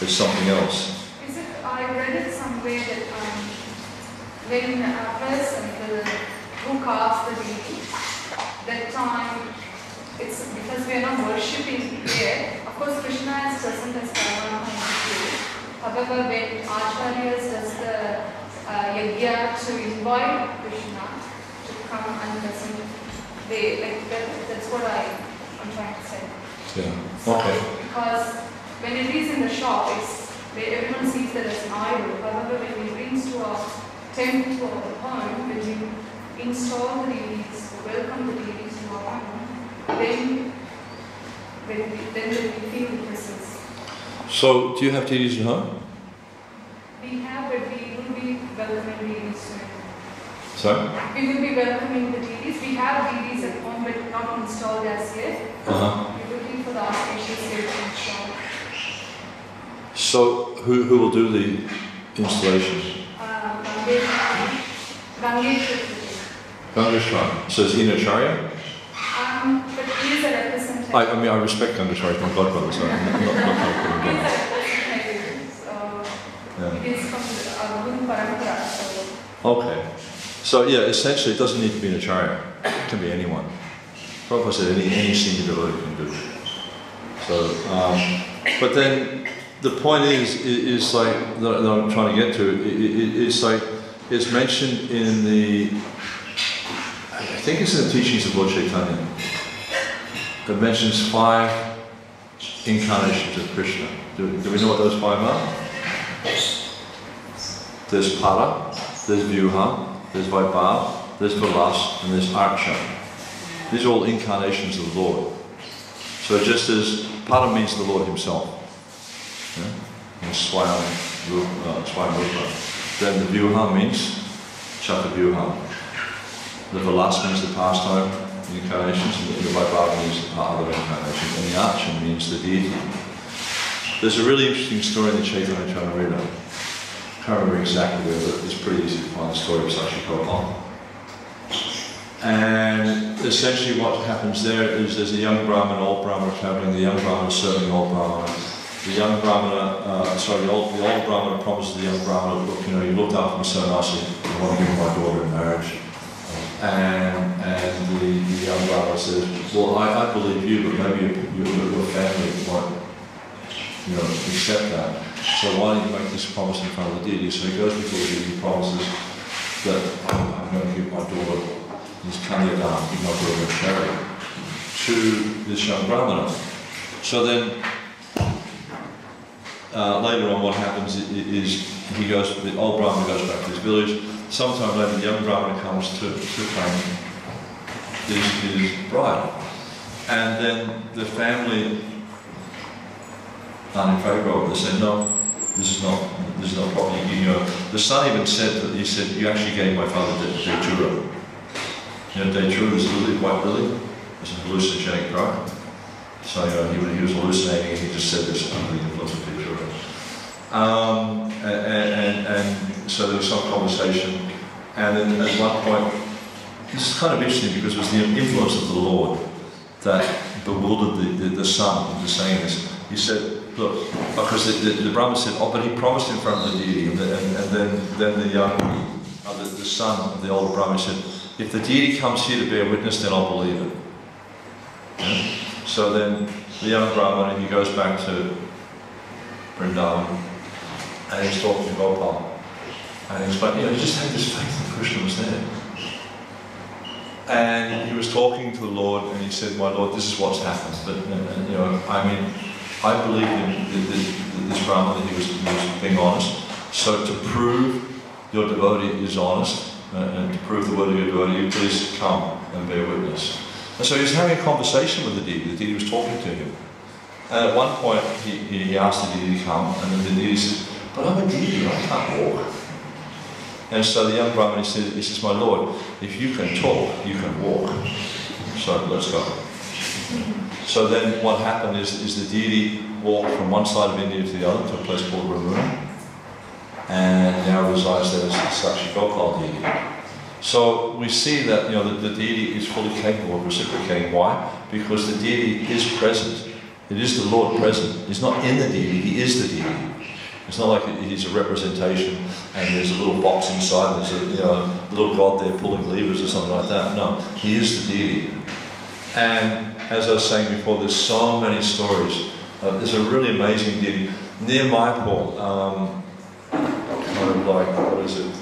It's something else. Is it? I read it somewhere that when a person who carves the deity, that time it's because we are not worshipping here. Of course, Krishna is present as Paramahansa in the spirit. However, when Acharyas does the yajna to invite Krishna to come and present, that's what I'm trying to say. Yeah. So, Okay. because when it is in the shop, everyone sees that as an idol. However, when it brings to a temple or a home, when we install the deities, welcome the deities to our home, then we feel the presence. So, do you have deities at home? We have, but we will be welcoming deities soon. Sorry? We will be welcoming the deities. We have deities at home, but not installed as yet. We're looking for the auspicious here to install. So, who will do the installation? Gangeshan. So, is he an Acharya? But he is a representative. I mean, I respect Gangeshan, he's my godbrother, so I'm not going to put him He is down. a representative. So, Yeah. it is from the Guru Parampara. So, Okay. So yeah, essentially it doesn't need to be an Acharya. It can be anyone. Prabhupada said any senior devotee can do it. So, but then the point is like, that I'm trying to get to, it's like, it's mentioned in the, I think it's in the teachings of Lord Chaitanya. It mentions 5 incarnations of Krishna. Do we know what those 5 are? There's Para, there's Vyuha, there's Vaibhav, there's Vilas, and there's Archa. These are all incarnations of the Lord. So just as Para means the Lord himself, yeah? And Swami Rupa. Then the Vyuha means Chatavyuha. The Vilas means the pastime incarnations, and the Vaibhav means the other incarnations, and the Archa means the deity. There's a really interesting story in the Chaitanya Charitamrita. I can't remember exactly where, but it's pretty easy to find the story of Sashi Prabhupada. And essentially what happens there is there's a young Brahmin, old Brahmana traveling, the young Brahmana is serving the old Brahmana. The young Brahmana, the old Brahmana promises the young Brahmana, look, you know, you looked after me so nicely, I want to give my daughter in marriage. And the young Brahmana says, well, I believe you, but maybe your family won't, you know, accept that. So why don't you make this promise in front of the deity? So he goes before the deity, promises that I'm going to give my daughter, this Kanyadan, give my daughter in charity to this young Brahmana. So then, later on what happens is the old Brahmana goes back to his village. Sometime later the young Brahmana comes to claim his bride. And then the family aren't in favour of it. They said, no, this is not proper. You know, the son even said that, he said, you actually gave my father Datura. You know, Datura is lily, white lily. It's a hallucinogenic drug. So, you know, he was hallucinating and he just said this under the influence of Datura. And so there was some conversation. And then at one point, this is kind of interesting because it was the influence of the Lord that bewildered the son into saying this. He said, look, because the Brahmin said, oh, but he promised in front of the deity, and then the young, the son of the older Brahmin said, if the deity comes here to bear witness, then I'll believe it. Yeah? So then the young Brahmin, he goes back to Vrindavan, and he's talking to Gopal. And he explained, he just had this faith that Krishna was there. And he was talking to the Lord, and he said, "My Lord, this is what's happened." But I believe in this Brahma that he was being honest. So to prove your devotee is honest, and to prove the word of your devotee, please come and bear witness. And so he was having a conversation with the deity was talking to him. And at one point he asked the deity to come, and then the deity said, "But I'm a deity, I can't walk." And so the young Brahmin says, "My Lord, if you can talk, you can walk. So let's go." So then what happened is the deity walked from one side of India to the other, to a place called Ramuna, and now resides there as the Sakshi Gopal deity. So we see that the deity is fully capable of reciprocating. Why? Because the deity is present. It is the Lord present. He's not in the deity, he is the deity. It's not like he's a representation and there's a little box inside and there's a little god there pulling levers or something like that. No, he is the deity. And as I was saying before, there's so many stories. There's a really amazing deity. Near Mayapur, kind of like, what is it?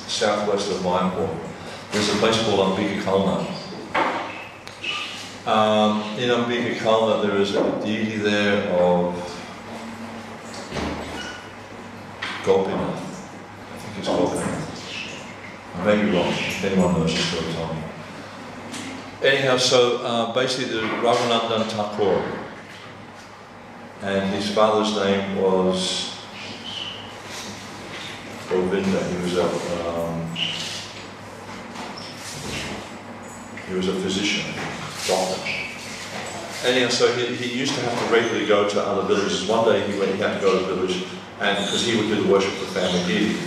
Southwest of Mayapur. There's a place called Ambika. In Ambika there is a deity there of Gopinath. I think it's Gopinath. I may be wrong. If anyone knows, just go tell me. Anyhow, so basically the Raghunandan Thakur, and his father's name was Govinda. He was a physician, doctor. Anyhow, so he used to have to regularly go to other villages. One day he had to go to a village, and because he would do the worship of the family deity.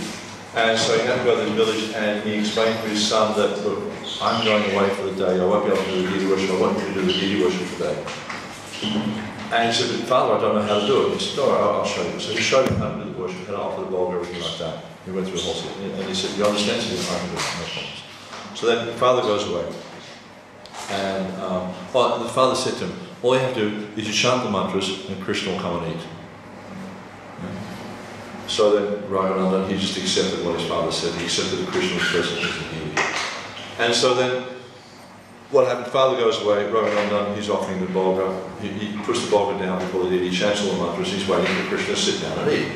And so he had to go to this village, and he explained to his son that, "Look, I'm going away for the day, I won't be able to do the deity worship, I want you to do the deity worship today." And he said, "But Father, I don't know how to do it." He said, "No, I'll show you." So he showed him how to do the worship, how to offer the bowl, everything like that. He went through the whole thing, and he said, "You understand?" He said, "I can do it, no problems." So then the father goes away, and the father said to him, "All you have to do is you chant the mantras, and Krishna will come and eat." So then Raghunandan, he just accepted what his father said. He accepted that Krishna was present as a deity. And so then, what happened? Father goes away. Raghunandan, he's offering the bhoga. He puts the bhoga down before the deity. He chants all the mantras. He's waiting for Krishna to sit down and eat.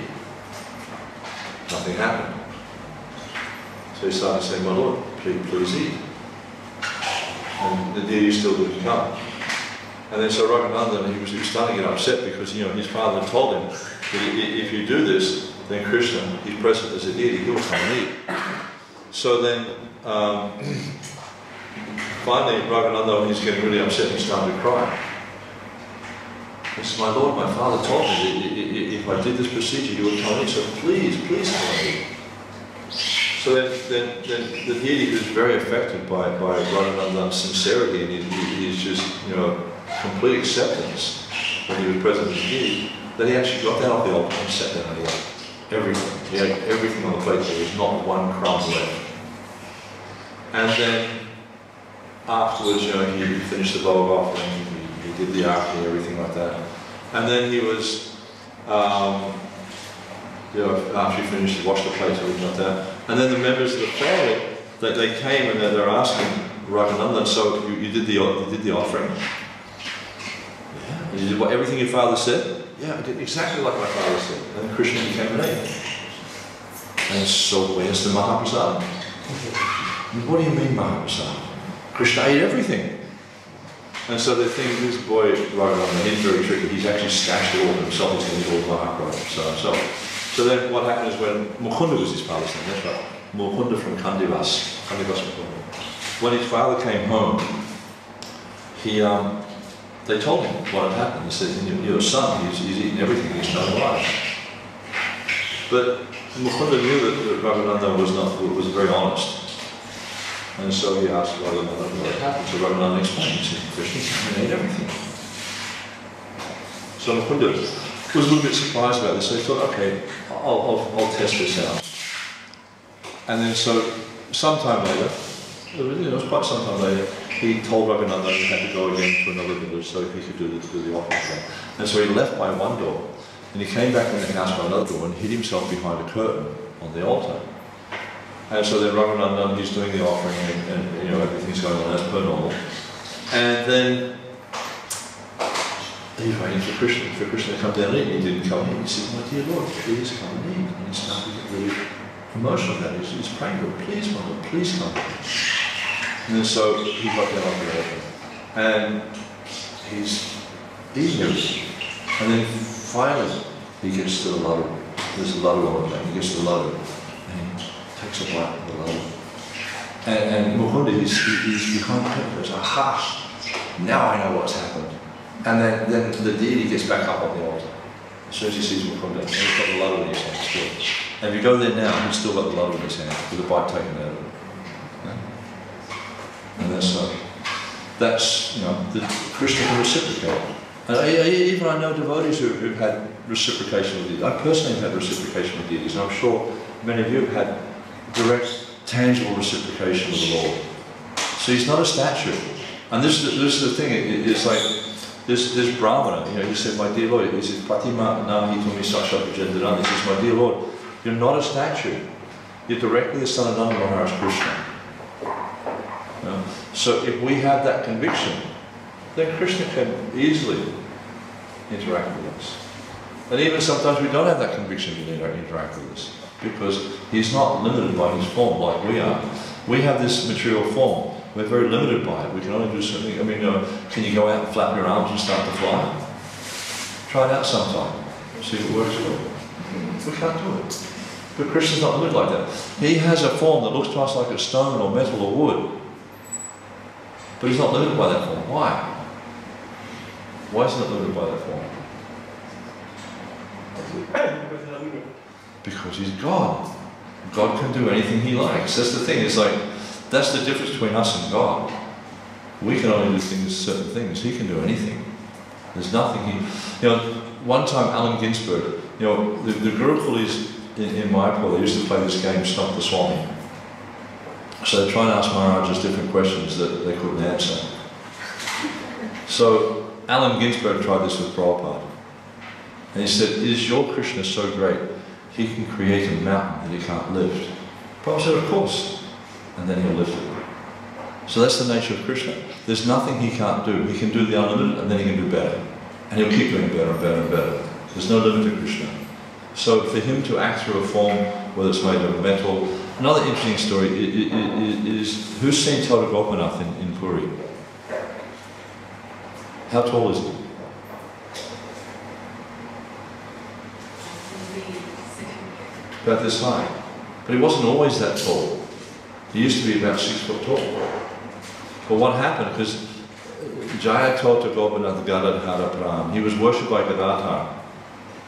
Nothing happened. So he started saying, "My Lord, please eat." And the deity still didn't come. And then so Raghunandan, he was starting to get upset because his father had told him that if you do this, then Krishna, he's present as a deity, he will come and eat. So then, finally, Raghunandan, when he's getting really upset, he started to cry. He said, "My Lord, my father told me that if I did this procedure, you would come and eat, so please come and eat." So then the deity was very affected by Raghunandan's sincerity, and he's just, complete acceptance when he was present as a deity, that he actually got down off the altar and sat down and he ate everything. He ate everything on the plate. There was not one crumb left. And then afterwards, he finished the bowl offering, he did the arti, everything like that. And then he was, after he finished, he washed the plates, everything like that. And then the members of the family, they came and they're asking Raghunandan, "So you did the offering?" "Yeah." "You did everything your father said?" "Yeah, I did exactly like my father said." And then Krishna became an ape. And so where's the Mahaprasad? "What do you mean Mahaprasad? Krishna ate everything." And so they think this boy, Raghunandan, he's very tricky. He's actually stashed it all himself. He's going to do all Mahaprasad. So then what happened is when Mukunda was his father's name, that's right. Mukunda from Kandivas Mukunda. When his father came home, they told him what had happened. They said, "Your son, he's eaten everything, he's no alive." But Mukunda knew that Raghunandan was very honest. And so he asked Raghunandan what had happened. So Raghunandan explained. He said, "Krishna ate everything." So Mukunda was a little bit surprised about this. So he thought, "Okay, I'll test this out." And then so sometime later, it was quite some time later, he told Raghunandan he had to go again to another village so he could do the offering. And so he left by one door, And he came back in the house by another door and hid himself behind a curtain on the altar. And so then Raghunandan, he's doing the offering and you know, everything's going on as per normal. And then he's waiting for Krishna to come down and eat, and he didn't come in. He said, "My dear Lord, please come and eat." And he started to get really emotional about it. He's praying, "Lord, please, my Lord, please come." And then so he got down off the altar. And he's eating everything. And then finally he gets to the laddu. There's a laddu on it, he gets to the laddu. And he takes a bite of the laddu. And Mukunda, he's behind the curtain. He goes, "Aha! Now I know what's happened." And then the deity gets back up on the altar. As soon as he sees Mukunda, and he's got the laddu in his hand still. And if you go there now, he's still got the laddu in his hand with a bite taken out of it. Yeah? And that's you know, the Krishna can reciprocate. And even I know devotees who've had reciprocation with deities. I personally have had reciprocation with deities, and I'm sure many of you have had direct, tangible reciprocation with the Lord. So he's not a statue. And this is the thing, it's like this Brahmana, you know, he said, "My dear Lord," he says, "Pratima nahi tumi sakshat prajendaran." He says, "My dear Lord, you're not a statue. You're directly the son of Nanda Maharaj Krishna." You know? So if we have that conviction, then Krishna can easily interact with us. And even sometimes we don't have that conviction to interact with us, because he's not limited by his form like we are. We have this material form. We're very limited by it. We can only do something. I mean, can you go out and flap your arms and start to fly? Try it out sometime. See if it works for you. We can't do it. But Krishna's not limited like that. He has a form that looks to us like a stone or metal or wood. But he's not limited by that form. Why? Why is he not limited by that form? Because he's God. God can do anything he likes. That's the thing. It's like, that's the difference between us and God. We can only do certain things. He can do anything. There's nothing he... You know, one time Allen Ginsberg, you know, the Gurukulis in Mayapur, they used to play this game, Stump the Swami. So they try and ask Maharajas different questions that they couldn't answer. So Allen Ginsberg tried this with Prabhupada. And he said, "Is your Krishna so great, he can create a mountain that he can't lift?" Prabhupada said, "Of course." And then he'll lift it. So that's the nature of Krishna. There's nothing he can't do. He can do the unlimited, and then he can do better. And he'll keep doing better and better and better. There's no limit to Krishna. So for him to act through a form, whether it's made of metal... Another interesting story is who's seen Toda Gopinath in Puri? How tall is he? About this high. But he wasn't always that tall. He used to be about 6 foot tall. But what happened, because Jaya Tota Gopinath Gadadhara Pram, he was worshipped by Gadadhar.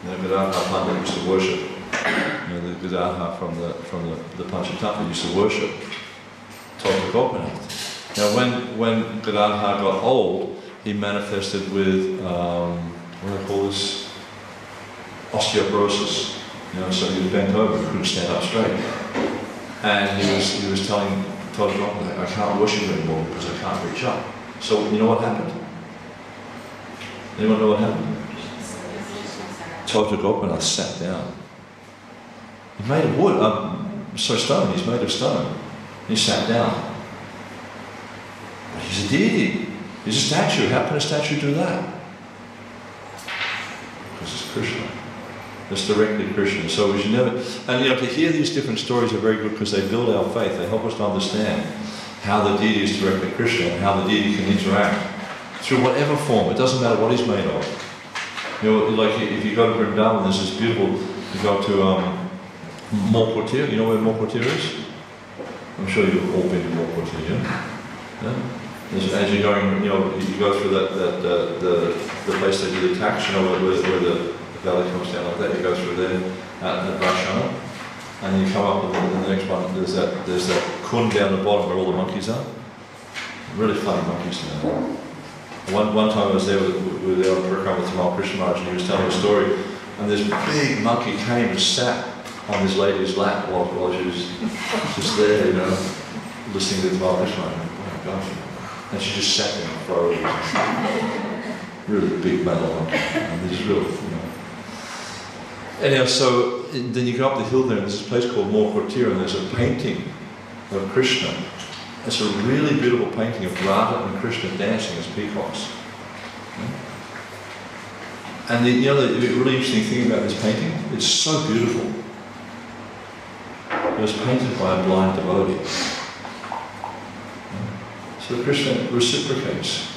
You know, Gadadhar Pandit used to worship. You know, the Gadadhar from the Panchatattva used to worship Tota Gopinath. Now when Gadadhar got old, he manifested with, what do they call this? Osteoporosis. You know, so he was bent over, he couldn't stand up straight. And he was telling Tota Gopinath, "I can't worship anymore because I can't reach up." So you know what happened? Anyone know what happened? Tota Gopinath sat down. He's made of wood, stone, he's made of stone. He sat down. But he's a deity. He's a statue. How can a statue do that? Because it's Krishna. It's directly Krishna. So we should never... And you know, to hear these different stories are very good because they build our faith. They help us to understand how the deity is directly Krishna and how the deity can interact through whatever form. It doesn't matter what he's made of. You know, like if you go to Vrindavan, there's this beautiful... You go to Mokotir. You know where Mokotir is? I'm sure you've all been to Mokotir, yeah? As you're going, you know, you go through the place they do the tax, you know, where the valley comes down like that. You go through there at Vaishana, and you come up with the next one. There's that kund down the bottom where all the monkeys are. Really funny monkeys down there. One time I was there we were there on a program with Tamal Krishna Maharaj, and he was telling a story, and this big monkey came and sat on this lady's lap while she was just there, you know, listening to Tamal Krishna Maharaj. Oh my gosh. And she just sat there and froze. Really big metal monkey. And this real, you know. Anyhow, so then you go up the hill there, and there's this place called Morkotira, and there's a painting of Krishna. It's a really beautiful painting of Radha and Krishna dancing as peacocks. And the really interesting thing about this painting, it's so beautiful. It was painted by a blind devotee. So Krishna reciprocates.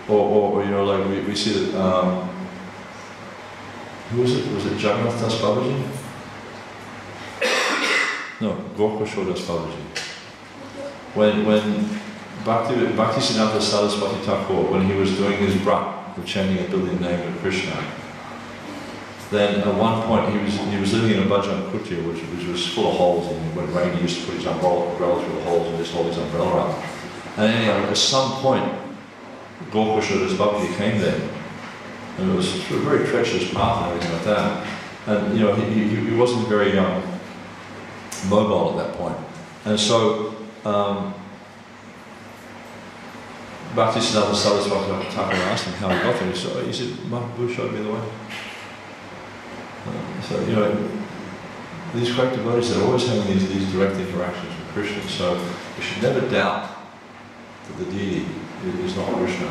Or like we see that, who was it? Was it Jagannath Das Babaji? No, Gorkashore Das Babaji. When Bhaktisiddhanta Saraswati Thakur, when he was doing his brat of chanting a billion names of Krishna, then at one point he was living in a bhajan kutir which was full of holes, and when it rained he used to put his umbrella through the holes and just hold his umbrella up. And anyhow, at some point, Gorkashore Das Babaji came there, and it was a very treacherous path and everything like that. And he wasn't very mobile at that point. And so Bhaktisiddhanta Saraswati Thakur asked him how he got there. He said, Mahaprabhu showed me the way. So these great devotees are always having these direct interactions with Krishna. So we should never doubt that the deity is not Krishna.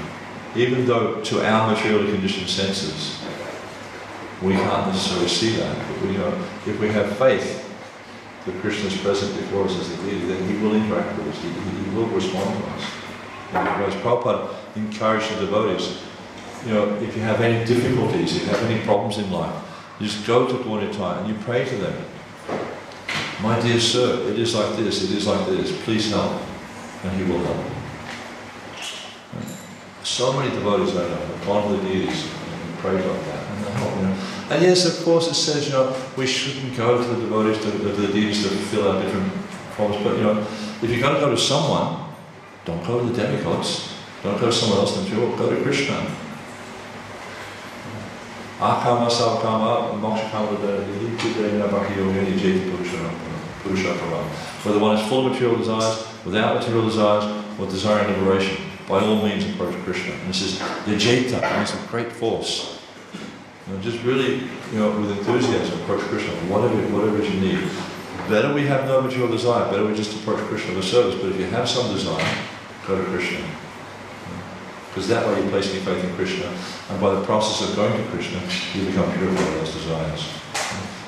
Even though to our materially conditioned senses we can't necessarily see that, but if we have faith that Krishna is present before us as the deity, then he will interact with us, he will respond to us. Whereas Prabhupada encouraged the devotees, if you have any difficulties, if you have any problems in life, you just go to Gauritai and you pray to them. My dear sir, it is like this, please help. And he will help. So many devotees I know have gone to the deities and prayed like that, and they'll help. And yes, of course, it says we shouldn't go to the devotees, to the deities to fulfill our different problems. But if you're going to go to someone, don't go to the demigods. Don't go to someone else than you. Go to Krishna. Akama savakama mokshakama whether one is full of material desires, without material desires, or desiring liberation, by all means approach Krishna. And this is Yajeta, means a great force. Just really, with enthusiasm, approach Krishna, whatever you need. Better we have no material desire, better we just approach Krishna with service, but if you have some desire, go to Krishna. Because that way you're placing your faith in Krishna, and by the process of going to Krishna, you become purified of those desires.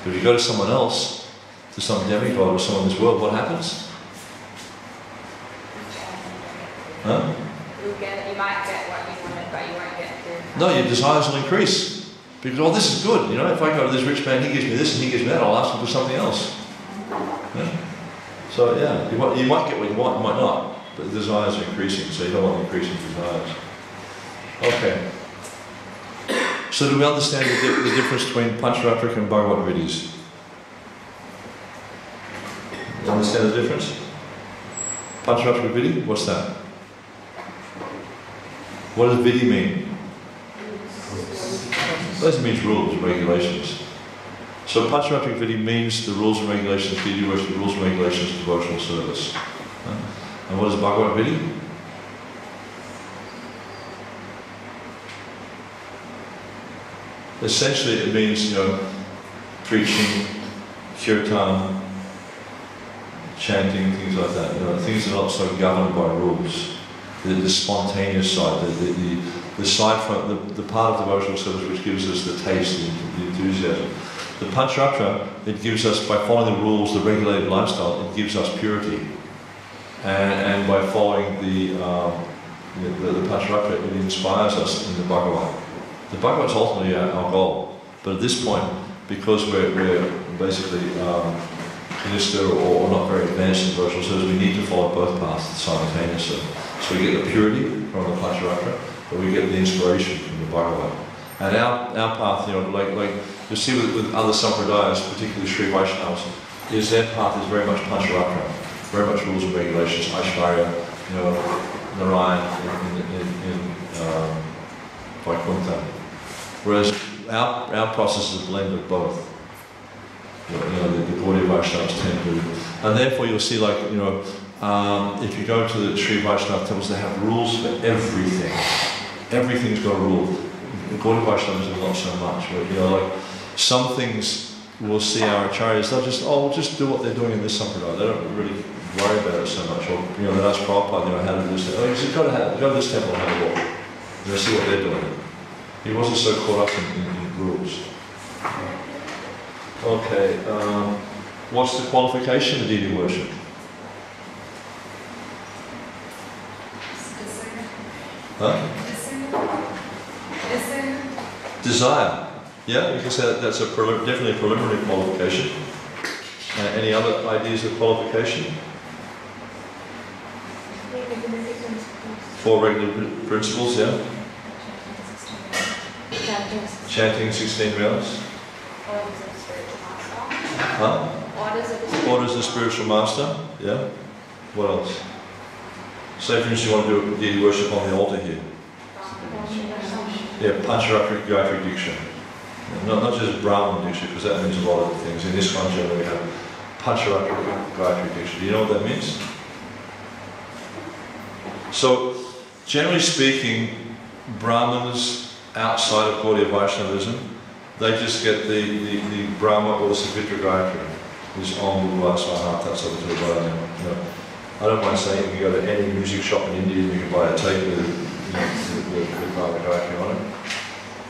But if you go to someone else, to some demigod or someone in this world, what happens? Huh? You might get what you wanted, but you won't get the... No, your desires will increase. Because, this is good, if I go to this rich man, he gives me this and he gives me that, I'll ask him for something else. Yeah? So, you might get what you want, you might not, but the desires are increasing, so you don't want increasing desires. Okay. So do we understand the difference between Pancharatrika and Bhagavad Vidis? You understand the difference? Pancharatrika Vidi, what's that? What does Vidi mean? That means rules and regulations. So Pancharatrika Vidi means the rules and regulations, Deity Worship, the rules and regulations of devotional service. And what is Bhagavad Vidi? Essentially it means, preaching, kirtan, chanting, things like that. Things that are not so governed by rules. The spontaneous side, the side from the part of devotional service which gives us the taste, the enthusiasm. The Pancharatra, it gives us, by following the rules, the regulated lifestyle, it gives us purity. And by following the Pancharatra, it inspires us in the Bhagavad. The Bhagavad is ultimately our goal, but at this point, because we're basically minister or not very advanced in devotional service, we need to follow both paths simultaneously. So we get the purity from the Pancharatra, but we get the inspiration from the Bhagavad. And our path, like you see with other sampradayas, particularly Sri Vaishnavas, is their path is very much Pancharatra, very much rules and regulations, Aishvarya, Narayan in Vaikuntha. Whereas our process is a blend of both. The Gaudiya Vaishnavas tend to, and therefore you'll see, if you go to the Sri Vaishnava temples, they have rules for everything. Everything's got a rule. The Gaudiya Vaishnavas are not so much. some things we'll see our acharyas, they'll just, oh, we'll just do what they're doing in this sampradaya. They don't really worry about it so much. Or, you know, they ask Prabhupada, how to do this. Oh, you just go to this temple and have a walk. You know, see what they're doing. He wasn't so caught up in rules. Okay, what's the qualification of deity worship? Huh? Desire. Yeah, you can say that's definitely a preliminary qualification. Any other ideas of qualification? 4 regular principles, yeah? Chanting 16 rounds. Huh? Orders of the spiritual master, yeah? What else? Say for instance you want to do deity worship on the altar here. Yeah, Pancharatrik Gayatri Diksha. Not just Brahman Diksha, because that means a lot of things. In this country we have Pancharatrik Gayatri Diksha. Do you know what that means? So, generally speaking, Brahmins outside of Gaudiya Vaishnavism, they just get the Brahma or the Savitra Gayatri. This Om Bhava Swaha Tatsavitra Vayana. I don't mind saying you can go to any music shop in India and you can buy a tape with the Brahma Gayatri on it.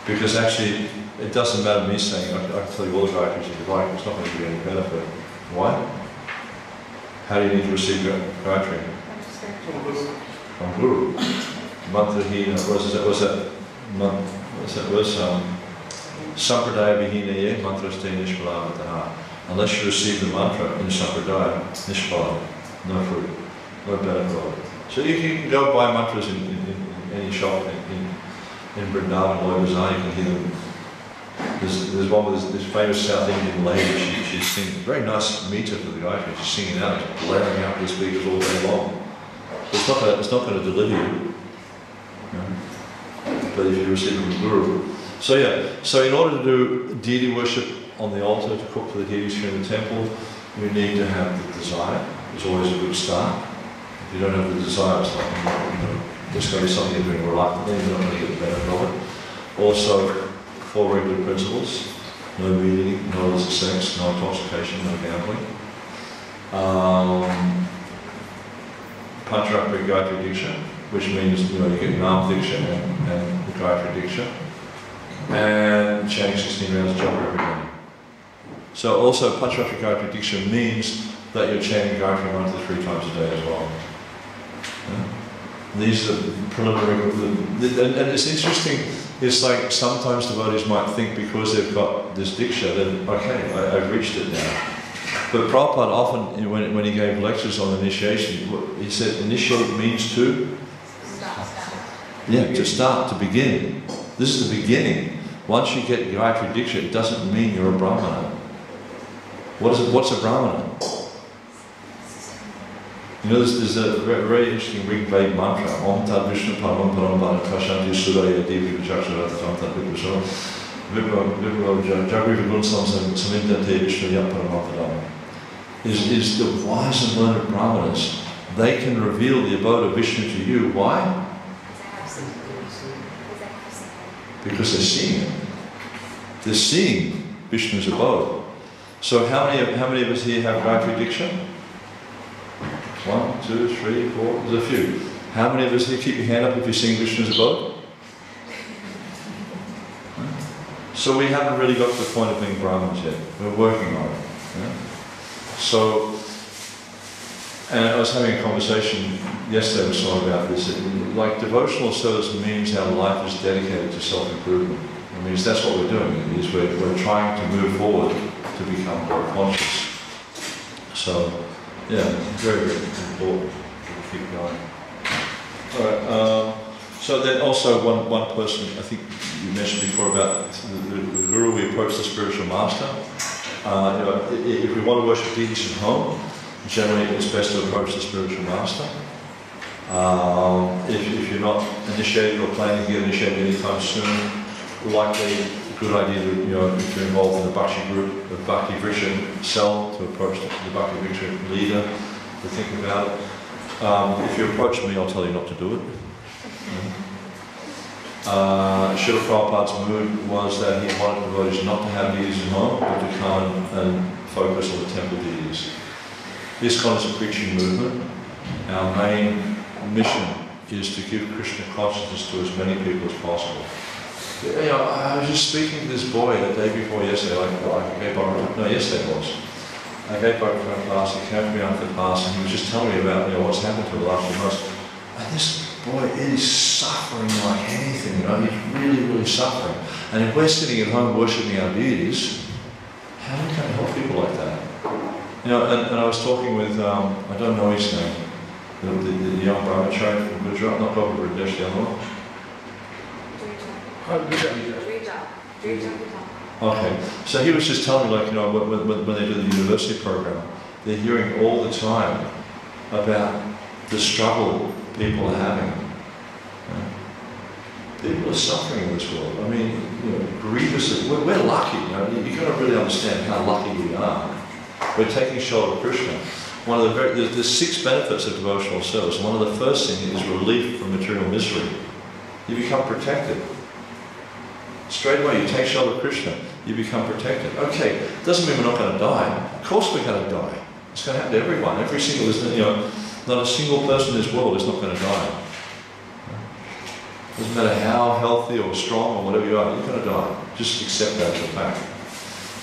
Because actually, it doesn't matter me saying, I can tell you all the Gayatris if you like, it's not going to be any benefit. Why? How do you need to receive Gayatri? From Guru. Mantrahina, what's that? Sampradaya Vihina Ye Mantraste Nishpalamataha. Unless you receive the mantra in Sampradaya, Nishpala, no fruit, no benefit. So you can go buy mantras in any shop in Vrindavan, Loi Bazaar, you can hear them. There's one with this famous South Indian lady, she's singing, very nice meter for the Gayatri, she's singing out, just blaring out the speakers all day long. It's not going to deliver you. But if you receive it from the Guru. So yeah, so in order to do deity worship on the altar, to cook for the deities here in the temple, you need to have the desire. It's always a good start. If you don't have the desire, it's like, there's going to be something you're doing reluctantly, you're not going to get the benefit of it. Also, 4 regular principles: no meat eating, no illicit sex, no intoxication, no gambling. Pancharatrik Gayatri Diksha, which means you get Nam Diksha and the Gayatri Diksha, and chanting 16 rounds of japa every day. So also Pancharatrik Gayatri Diksha means that you're chanting Gayatri mantra 3 times a day as well. Yeah? These are the preliminary, and it's interesting. It's like sometimes devotees might think because they've got this Diksha, then okay, I've reached it now. But Prabhupada often, when he gave lectures on initiation, he said initiate means to? Yeah, to start, to begin. This is the beginning. Once you get Gayatri Diksha, it doesn't mean you're a Brahmana. What's a Brahmana? There's a very interesting Rig-Veda mantra. Om Tad Vishnu Param Param Param Kashanti Sudaya Devi Vichaksharatam Tad Vipusam Vipro Jagri Vigun Samsam Samindate Vishnu Yat Paramapadam. Is the wise and learned Brahmanas, they can reveal the abode of Vishnu to you. Why? Because they're seeing it. They're seeing Vishnu's abode. So how many of us here have Gayatri Diksha? 1, 2, 3, 4, there's a few. How many of us here keep your hand up if you're seeing Vishnu's abode? So we haven't really got to the point of being Brahmins yet. We're working on it. Yeah? So, and I was having a conversation yesterday with someone about this. Like devotional service means our life is dedicated to self-improvement. It means that's what we're doing. It means we're trying to move forward to become more conscious. So, yeah, very, very important to keep going. Alright, so then also one person, I think you mentioned before about the Guru, we approach the spiritual master. If we want to worship deities at home, generally it's best to approach the spiritual master. If you're not initiated or planning to get initiated anytime soon, likely a good idea to, if you're involved in a Bhakti group, a Bhakti Vriksha cell, to approach the Bhakti Vriksha leader, to think about it. If you approach me, I'll tell you not to do it. Srila Prabhupada's mood was that he wanted devotees not to have deities at home, but to come and focus on the temple deities. ISKCON is a preaching movement. Our main mission is to give Krishna consciousness to as many people as possible. You know, I was just speaking to this boy the day before yesterday, yesterday it was. I gave back for a class, he came to me after the class and he was just telling me about what's happened to the last few months. And this boy is suffering like anything, he's really, really suffering. And if we're sitting at home worshipping our deities, how can we help people like that? And I was talking with, I don't know his name, the young Brahmachari from Gujarat, not Prabhu Radesh, the other one. Okay, so he was just telling me, when they do the university program, they're hearing all the time about the struggle people are having. People are suffering in this world. I mean, grievously. We're lucky. You've got to really understand how lucky we are. We're taking shelter of Krishna. One of there's 6 benefits of devotional service. And one of the first things is relief from material misery. You become protected. Straight away, you take shelter of Krishna, you become protected. Okay, doesn't mean we're not going to die. Of course we're going to die. It's going to happen to everyone. Every single, not a single person in this world is not going to die. Doesn't matter how healthy or strong or whatever you are, you're going to die. Just accept that as a fact.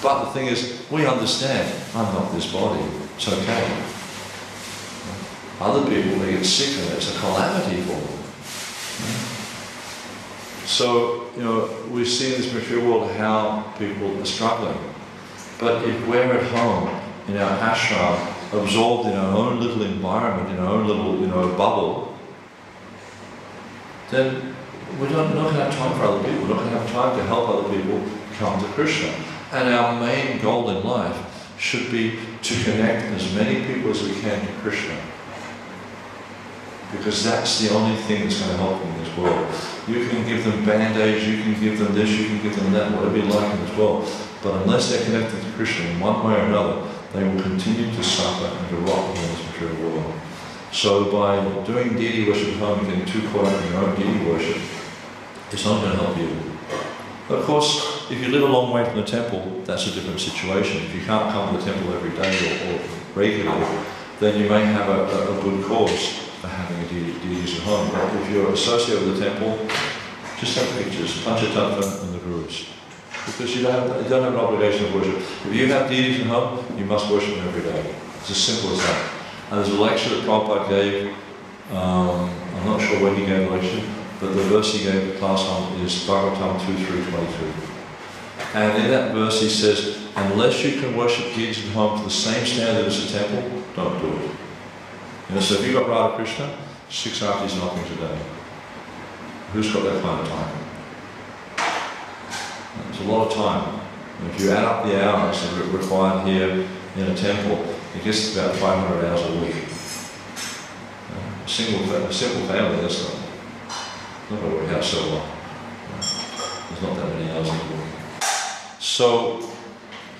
But the thing is, we understand, I'm not this body. It's okay. Other people, they get sick and it's a calamity for them. So, we see in this material world how people are struggling. But if we're at home, in our ashram, absorbed in our own little environment, in our own little, bubble, then we're not going to have time for other people. We're not going to have time to help other people come to Krishna. And our main goal in life should be to connect as many people as we can to Krishna. Because that's the only thing that's going to help them in this world. You can give them band-aids, you can give them this, you can give them that, whatever you like in this world. But unless they're connected to Krishna in one way or another, they will continue to suffer and to rot in this material world. So by doing deity worship at home and getting too caught up in your own deity worship, it's not going to help you. Of course, if you live a long way from the temple, that's a different situation. If you can't come to the temple every day or regularly, then you may have a good cause for having a deities at home. But if you're associated with the temple, just have pictures, Panchatattva and the gurus. Because you don't have an obligation of worship. If you have deities at home, you must worship them every day. It's as simple as that. And there's a lecture that Prabhupada gave, I'm not sure when he gave the lecture, but the verse he gave the class on is Bhāgavatam 2:3-22. And in that verse he says, unless you can worship deities at home to the same standard as the temple, don't do it. So if you've got Radha Krishna, 6 artis and offerings a day. Who's got that kind of time? It's a lot of time. And if you add up the hours that are required here in a temple, it gets to about 500 hours a week. A simple family, that's not going to work out so well. There's not that many hours in the week. So,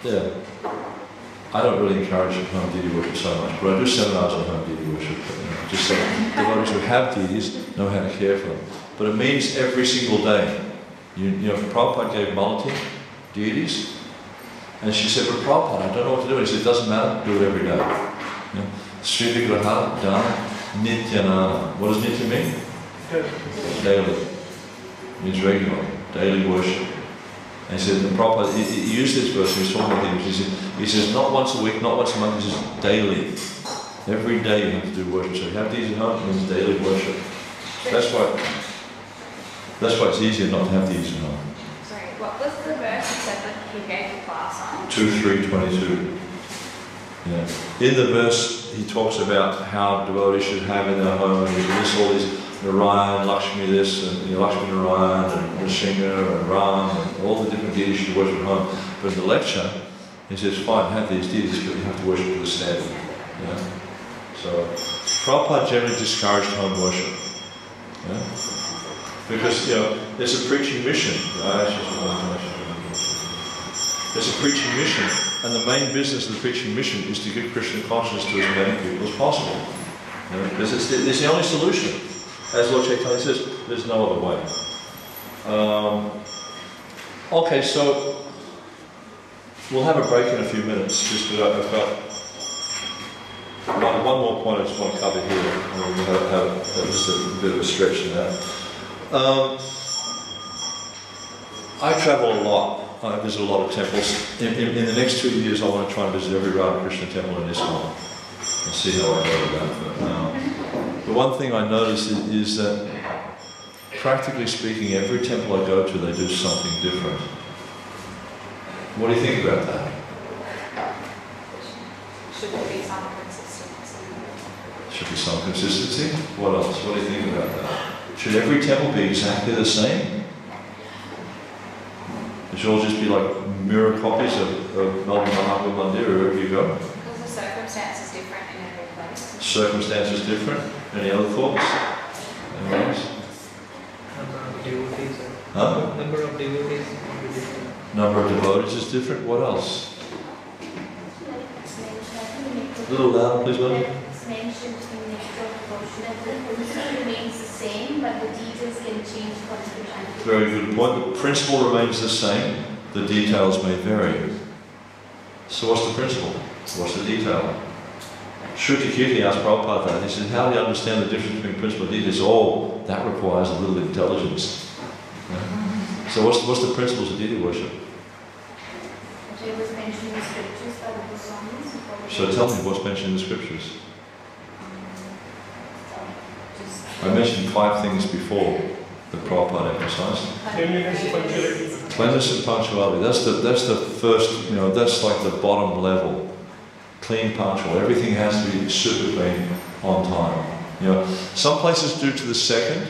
yeah, I don't really encourage home deity worship so much, but I do seminars on home deity worship. Just so devotees who have deities know how to care for them. But it means every single day. Prabhupada gave Malati deities, and she said, but Prabhupada, I don't know what to do. And he said, it doesn't matter, do it every day. Sri Vigraha Dana Nityanana. What does Nitya mean? Daily. It means regular, daily worship. And he said, the Prabhupada, he used this verse, he was talking about things. He says, not once a week, not once a month, he says, daily. Every day you have to do worship. So if you have deities at home, it means daily worship. That's why it's easier not to have deities at home. Sorry, what was the verse you said that he gave the class on? 2:3-22. Yeah. In the verse, he talks about how devotees should have in their home, and he lists all these Narayan, Lakshmi this, and Lakshmi Narayan, and Nṛsiṁha, and Ram, and all the different deities you should worship at home. But in the lecture, he says, fine, have these deities, but you have to worship to the standard. Yeah? So, Prabhupada generally discouraged home worship. Yeah? Because, it's a preaching mission. It's a preaching mission, and the main business of the preaching mission is to give Krishna consciousness to as many people as possible. Because it's the only solution. As Lord Chaitanya says, there's no other way. Okay, so we'll have a break in a few minutes, just because I've got one more point I just want to cover here. We'll have just a bit of a stretch in that. I travel a lot. I visit a lot of temples. In the next 2 years, I want to try and visit every Radha Krishna temple in ISKCON and see how I go with that. The one thing I notice is that, practically speaking, every temple I go to, they do something different. What do you think about that? Should there be some consistency? Should be some consistency? What else? What do you think about that? Should every temple be exactly the same? It should all just be like mirror copies of Melbourne Mandir wherever you go? Because the circumstance is different in every place. Circumstances different? Any other thoughts? Anyone else? Number of devotees. Huh? Number of devotees will be different. Number of devotees is different. What else? A little louder, please, Lily. It's mentioned in the devotion that the principle remains the same, but the details can change according to time. Very good point. The principle remains the same. The details may vary. So what's the principle? What's the detail? Shruti asked Prabhupada that. He said, how do you understand the difference between principle and details? Oh, that requires a little intelligence. Yeah. So what's the principles of deity worship? It was mentioned in the scriptures by the Swami. So tell me what's mentioned in the scriptures. I mentioned 5 things before that Prabhupada emphasized. Cleanliness and punctuality. That's the first, that's like the bottom level. Clean, punctual. Everything has to be super clean on time. Some places do to the second.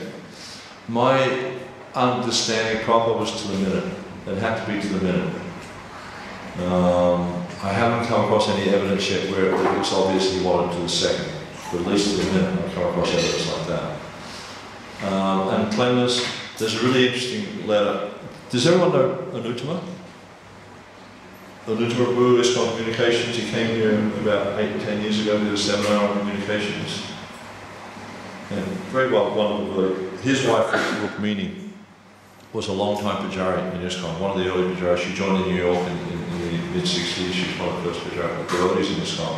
My understanding Prabhupada was to the minute. It had to be to the minute. I haven't come across any evidence yet where it was obvious he wanted to the second, but at least to the minute I've come across evidence like that. And cleanliness, there's a really interesting letter. Does everyone know Nrsimha? Nrsimha Prabhu, ISKCON Communications, he came here about 8 or 10 years ago, did a seminar on communications. And very well, wonderful. His wife, Rukmini, was a long-time Pujari in ISKCON, one of the early Pujaris. She joined in New York in the mid-60s. She was one of the first Pujari devotees in ISKCON.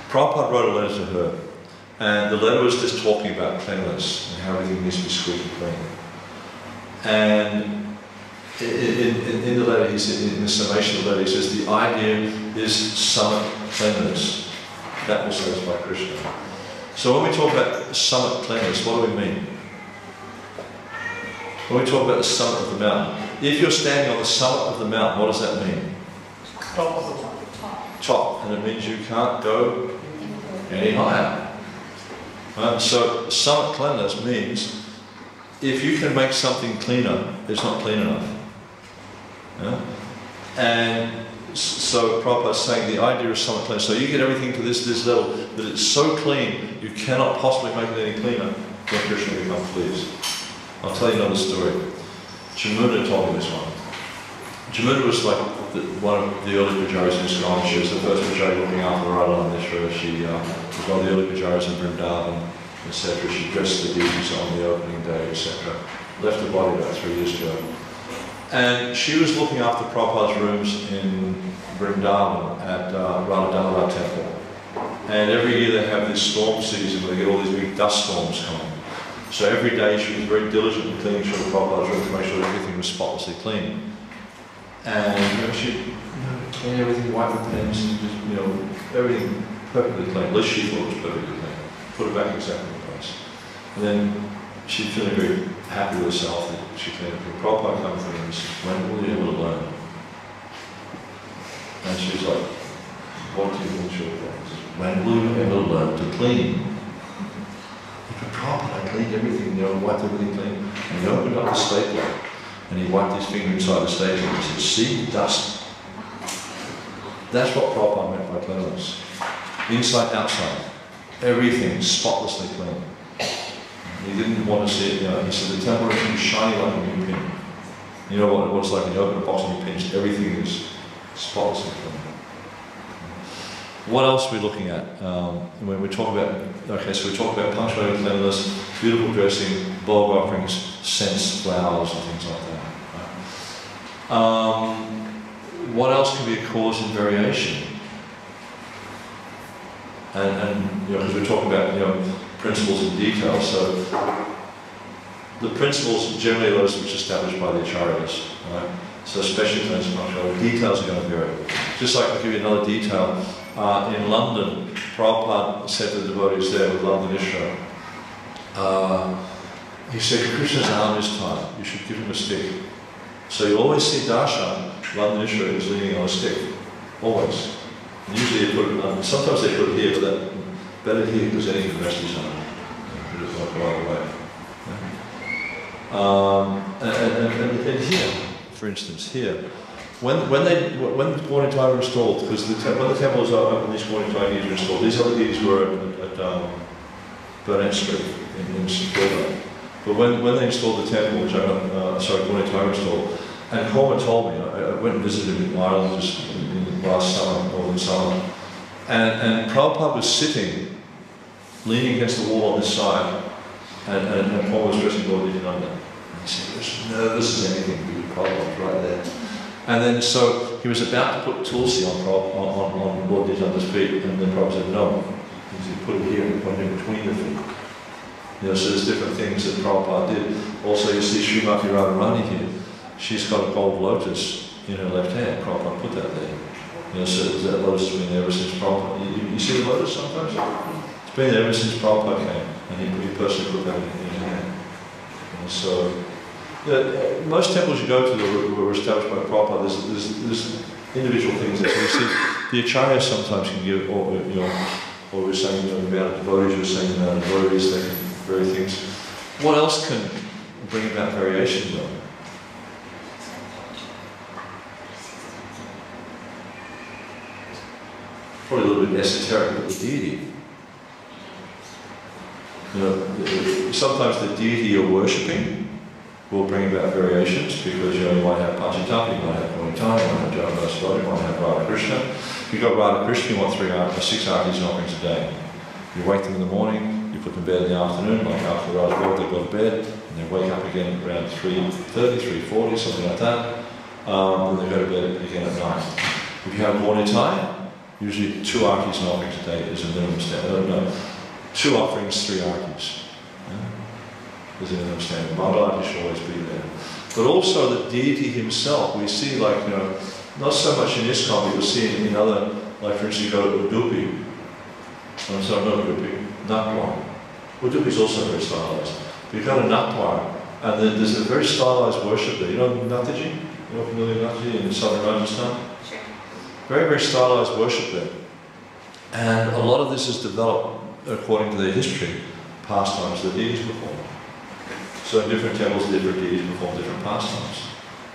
Prabhupada wrote a letter to her, and the letter was just talking about cleanliness and how everything needs to be squeaky clean. And in the letter, he said, in the summation of the letter, he says, the idea is summit cleanliness. That will satisfy Krishna. So when we talk about summit cleanliness, what do we mean? When we talk about the summit of the mountain, if you're standing on the summit of the mountain, what does that mean? Top of the mountain. Top, and it means you can't go any higher. Right? So summit cleanliness means if you can make something cleaner, it's not clean enough. Yeah? And so Prabhupada's saying the idea is summit cleanliness. So you get everything to this level that it's so clean you cannot possibly make it any cleaner, then Krishna will become pleased. I'll tell you another story. Jamuna told me this one. Jamuna was like one of the early Pujaris in ISKCON. She was the first Pujari looking after Radha Mishra. She was one of the early Pujaris in Vrindavan, etc. She dressed the deities on the opening day, etc. Left her body about 3 years ago. And she was looking after Prabhupada's rooms in Vrindavan at Radha Temple. And every year they have this storm season where they get all these big dust storms coming. So every day she was very diligent in cleaning sure the Prabhupada's room to make sure everything was spotlessly clean. And she'd clean everything, wipe the pens, and just, everything perfectly clean. At least she thought it was perfectly clean. Put it back exactly in place. And then she'd feel very happy with herself that she cleaned it. The Prabhupada comes to her and says, when will you ever learn? And she's like, what do you think she'll do? When will you ever learn to clean? But Prabhupada cleaned everything, wiped everything clean. And he opened up the stapler and he wiped his finger inside the stapler and he said, see, dust. That's what Prabhupada meant by cleanliness. Inside, outside. Everything spotlessly clean. He didn't want to see it, he said the temple is shiny like a new pin. You know what it's like when you open a box and you pinch, everything is spotlessly clean. What else are we looking at? When we talk about, okay, so we talk about punctuality, cleanliness, beautiful dressing, bulb offerings, scents, flowers, and things like that. What else can be a cause in variation? And you know, because we're talking about, you know, principles and details, so the principles generally are those which are established by the acharyas, right? So especially cleanliness, punctuality, details are going to vary. Just like I'll give you another detail. In London, Prabhupada said to the devotees there with London Ishra, he said, Krishna's arm is tight, you should give him a stick. So you always see Dāsa, London Ishra is leaning on a stick, always. And usually they put it on, sometimes they put it here, but that, better here because then he can rest his arm. Put it like right away. And here, for instance, here, when Gauri Taya were installed, because when the temples are open, these Gauri Taya deities were installed. These other deities were at Burnett Street in Chicago. But when they installed the temple, which Gauri Taya installed, and Coleman told me, I went and visited him in Ireland just in last summer, northern summer, and Prabhupada was sitting, leaning against the wall on this side, and Paul was dressing Lord Nityananda under. And he said, he was nervous as anything, because Prabhupada right there. And then so he was about to put Tulsi on Lord Nityananda's feet, and then Prabhupada said, no. He said, put it here and put it in between the feet. You know, so there's different things that Prabhupada did. Also, you see Srimati Radharani here. She's got a gold lotus in her left hand. Prabhupada put that there. You know, so that lotus has been there ever since Prabhupada. You see the lotus sometimes? It's been there ever since Prabhupada came, and he personally put that in his hand. And so, most temples you go to that were established by Prabhupada, there's individual things there. So you see, the Acharya sometimes can give, or you know, or we're saying, you know, about devotees, we're saying about devotees, they can vary things. What else can bring about variation though? Probably a little bit esoteric, but the deity. You know, sometimes the deity you're worshipping will bring about variations because you might have Panchatattva, you might have Gauri-Taya, you might have Jagannath, you might have Radha Krishna. If you've got Radha Krishna, you want 6 artis and offerings a day. You wake them in the morning, you put them to bed in the afternoon, like after the Radha's work, they go to bed, and they wake up again around 3:30, 3:40, something like that. Then they go to bed again at night. If you have Gauri-Taya, usually 2 artis and offerings a day is a minimum standard. No, 2 offerings, 3 artis. There's an understanding. Mangalati should always be there. But also the deity himself, we see like, you know, not so much in ISKCON, but you'll see in other, like for instance you go to Udupi. I'm sorry, not Udupi, Natwar. Udupi is also very stylized. But you go to Natwar, and there's a very stylized worship there. You know Nataji? You know familiar with Nataji in southern Rajasthan? Sure. Very, very stylized worship there. And a lot of this is developed according to their history, pastimes the deities perform. So in different temples, different deities perform different pastimes.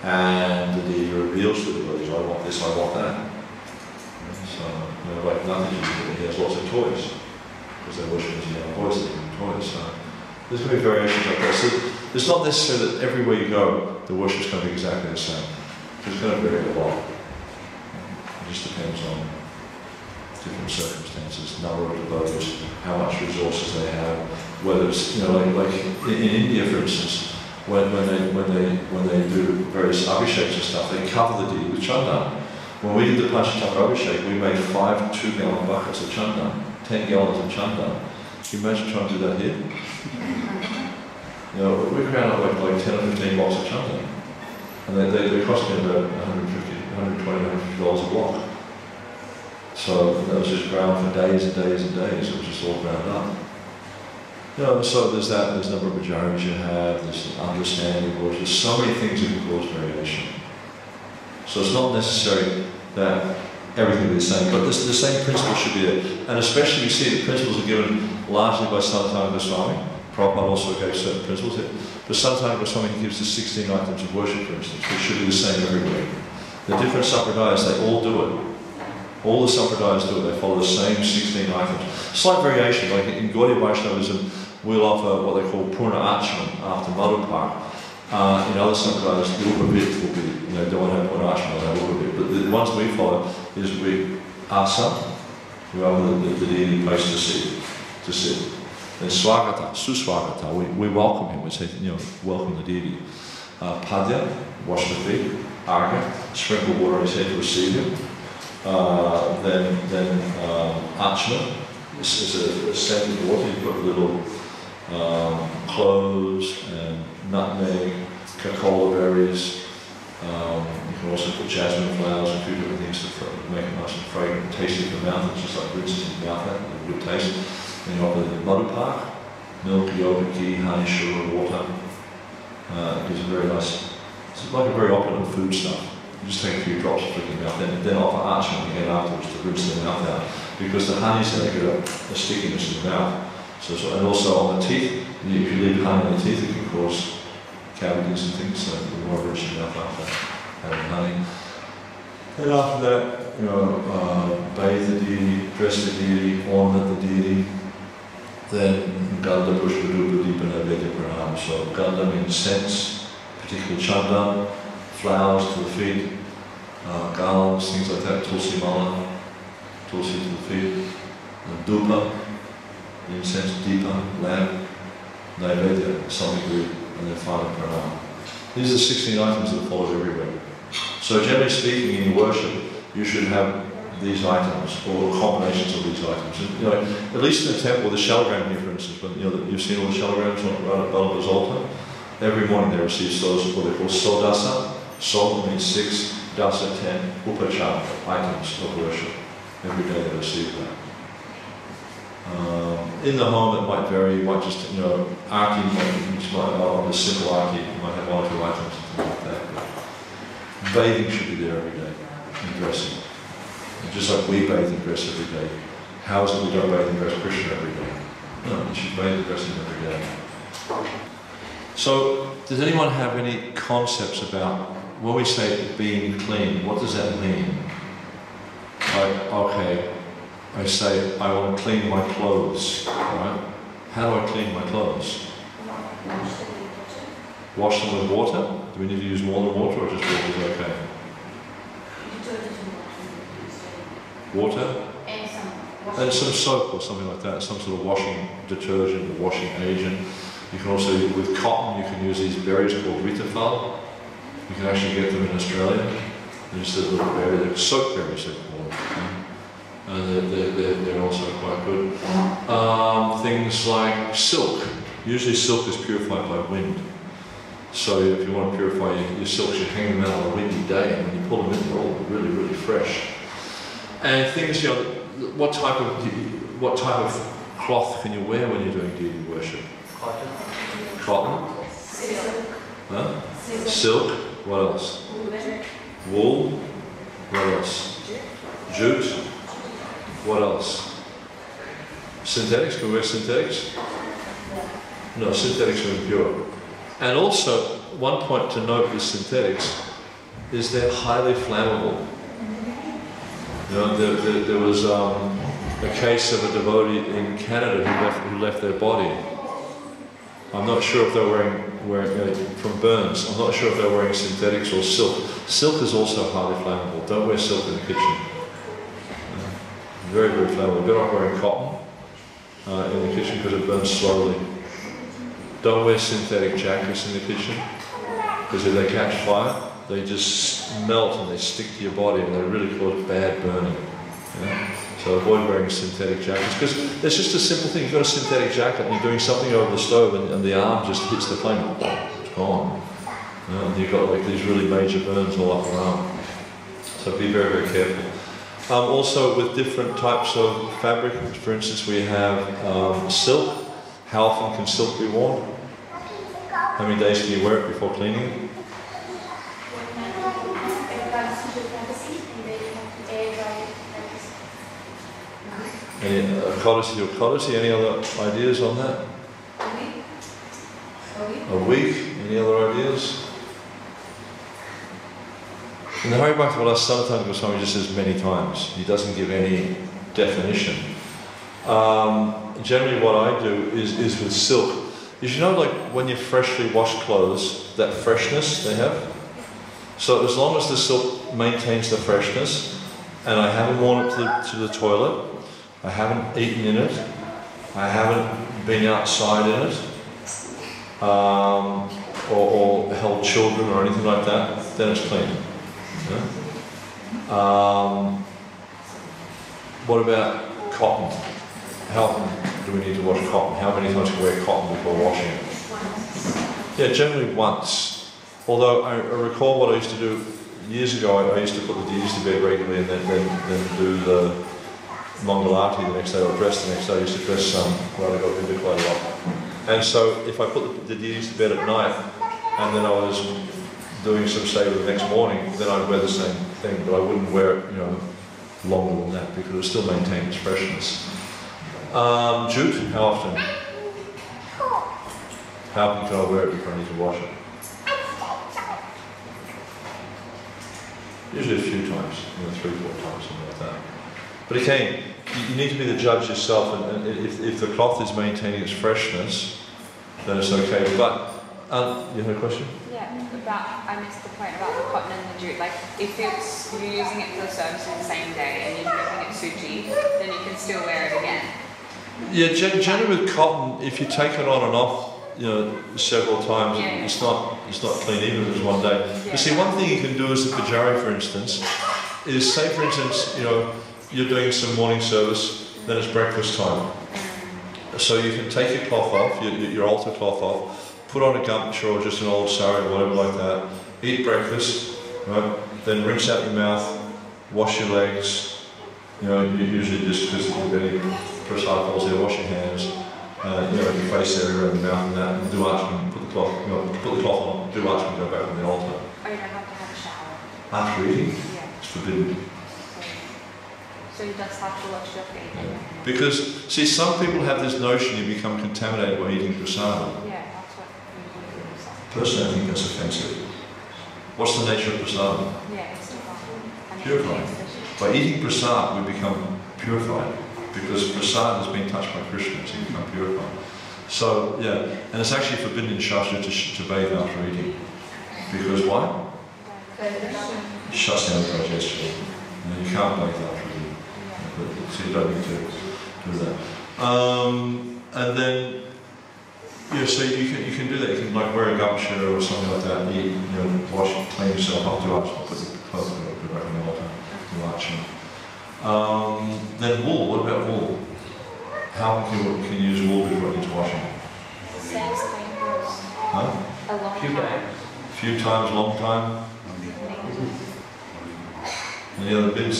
And the deity reveals to the devotees, I want this, I want that. And so, you know, like nothing, he has lots of toys. Because they worship his young voice, they give him toys. So there's going to be variations like that. So it's not necessarily that everywhere you go, the worship is going to be exactly the same. It's going to vary a lot. It just depends on different circumstances, number of devotees, how much resources they have, whether it's, you know, like in India, for instance, when they do various abhisheks and stuff, they cover the deity with chandan. When we did the Panchatattva abhishek, we made 5 2-gallon buckets of chandan, 10 gallons of chandan. Can you imagine trying to do that here? You know, we ran up like 10 or 15 boxes of chandan, and they cost me about $120, $150 a block. So that was just ground for days and days and days. It was just all ground up. You know, so there's that. There's a number of acharyas you have. There's understanding. There's so many things that can cause variation. So it's not necessary that everything will be the same, but the same principle should be there. And especially we see the principles are given largely by Sanatana Goswami. Prabhupada also gave certain principles here. But Sanatana Goswami gives the 16 items of worship, for instance, which should be the same everywhere. The different sampradayas, they all do it. All the sampradayas do it, they follow the same 16 items. Slight variation, like in Gaudiya Vaishnavism, we'll offer what they call Purna-Acharya after Madhupar. In other sampradayas, the Upavit will be, you know, don't want to have Purna-Acharya, they'll have Upavit. But the ones we follow is we Asa, We offer the deity a place to sit. Then swagata, suswagata, we welcome him. We say, welcome the deity. Padya, wash the feet. Arga, sprinkle water on his head to receive him. Then Archana, this is a scented water. You've got little cloves and nutmeg, cocoa berries. You can also put jasmine flowers and a few different things to make it nice and fragrant and tasty in the mouth. It's just like rinses his mouth out, a good taste. Then you offer the madhupak, milk, yogurt, ghee, honey, sugar, water. It gives a very nice, it's like a very opulent food stuff. You just take a few drops of your mouth, then offer archana again afterwards to rinse the mouth out. Because the honey's going to get a stickiness in the mouth. And also on the teeth, if you leave honey in the teeth, it can cause cavities and things, so you want to rinse your mouth after having honey. And after that, bathe the deity, dress the deity, ornament the deity. Then Ganda Pushpa Dupa Deepa Naivedya Pranam. So Ganda means scents, particularly chandan, flowers to the feet, garlands, things like that, tulsi mala, tulsi to the feet, and dupa, the incense, deepa, lamp, naivedya, samagri, and then finally pranam. These are the 16 items that are followed everywhere. So generally speaking, in your worship, you should have these items, or combinations of these items. And, at least in the temple, the shalagram here, for instance, when you've seen all the shalagrams right at Balaba's altar, every morning they receive what they call Dāsa. So means 6, Dāsa 10, Upachara, items of worship. Every day they receive that. In the home it might vary, you might just, arti, which might have a simple arti, you might have 1 or 2 items, something like that. But bathing should be there every day, and dressing. And just like we bathe and dress every day, how is it we don't bathe and dress Krishna every day? No, you should bathe and dress him every day. So, does anyone have any concepts about, when we say being clean, what does that mean? Like, okay, I say, I want to clean my clothes, right? How do I clean my clothes? Wash them with water? Do we need to use more than water, or just water is okay? Water? And some soap or something like that, some sort of washing detergent or washing agent. You can also, with cotton, you can use these berries called ritafal. You can actually get them in Australia. They're just a little berry, they're soap berries, they're called. And they're also quite good. Things like silk. Usually silk is purified by wind. So if you want to purify your silks, you hang them out on a windy day, and when you pull them in, they're all really, really fresh. And things, what type of cloth can you wear when you're doing deity worship? Cotton. Silk. Huh? Silk. What else? Wool. What else? Jute. What else? Synthetics. Can we wear synthetics? No, synthetics are impure. And also, one point to note with synthetics is they're highly flammable. There was a case of a devotee in Canada who left their body. I'm not sure if they were wearing from burns. I'm not sure if they were wearing synthetics or silk. Silk is also highly flammable. Don't wear silk in the kitchen. Very, very flammable. Better off wearing cotton in the kitchen because it burns slowly. Don't wear synthetic jackets in the kitchen because if they catch fire, they just melt and they stick to your body and they really cause bad burning. So avoid wearing synthetic jackets because it's just a simple thing. You've got a synthetic jacket and you're doing something over the stove and the arm just hits the flame, it's gone. And you've got like these really major burns all up your arm. So be very, very careful. Also with different types of fabric, for instance we have silk. How often can silk be worn? How many days can you wear it before cleaning? Any courtesy to courtesy? Any other ideas on that? A week? Any other ideas? In the Hare Bhaktivedanta Sanatana Goswami just says many times. He doesn't give any definition. Generally what I do is with silk. You know, like when you freshly wash clothes, that freshness they have? So as long as the silk maintains the freshness, and I haven't worn it to the toilet, I haven't eaten in it, I haven't been outside in it, or held children or anything like that, then it's clean. Yeah? What about cotton? How often do we need to wash cotton? How many times can we wear cotton before washing it? Yeah, generally once. Although I recall what I used to do years ago, I used to put the deities to bed regularly and then do the Mangalati the next day, or dress the next day. I used to dress when I got into quite a lot. And so if I put the deities to bed at night and then I was doing some seva the next morning, then I'd wear the same thing, but I wouldn't wear it, longer than that because it would still maintain its freshness. Jute, how often? How often can I wear it before I need to wash it? Usually a few times, 3 or 4 times, something like that. But again, you need to be the judge yourself, and if the cloth is maintaining its freshness, then it's okay. But, you had a question? Yeah, I missed the point about the cotton and the jute. Like, if you're using it for the service in the same day and you're making it suji, then you can still wear it again. Yeah, generally with cotton, if you take it on and off, several times, it's not clean even if it's one day. Yeah. You see, one thing you can do as a pujari, for instance, is say, for instance, you're doing some morning service, then it's breakfast time. So you can take your cloth off, your altar cloth off, put on a gamcha or just an old sari or whatever like that, eat breakfast, right? Then rinse out your mouth, wash your legs, usually just because if any prasad falls there, wash your hands, your face area around the mouth and that, and do archman, put the cloth on, do archman, go back on the altar. Oh, you don't have to have a shower. After eating? Yeah. It's forbidden. So you just have to wash your feet. Because, see, some people have this notion you become contaminated by eating prasad. Yeah, that's what you do. Personally, I think that's offensive. What's the nature of prasad? Yeah, it's divine. Purified. By eating prasad, we become purified. Because prasad has been touched by Krishna, so you become purified. So, yeah, and it's actually forbidden in Shastra to bathe after eating. Because why? It shuts down digestion. You can't bathe after eating. So you don't need to do that. And then, so you can do that. You can like wear a gamcha or something like that. Eat, wash, clean yourself up, do archana, put the clothes back on the altar, do archana. Then wool. What about wool? How can you use wool before you need to wash it? Same thing. Huh? A long time. Few times, long time. Any other bits?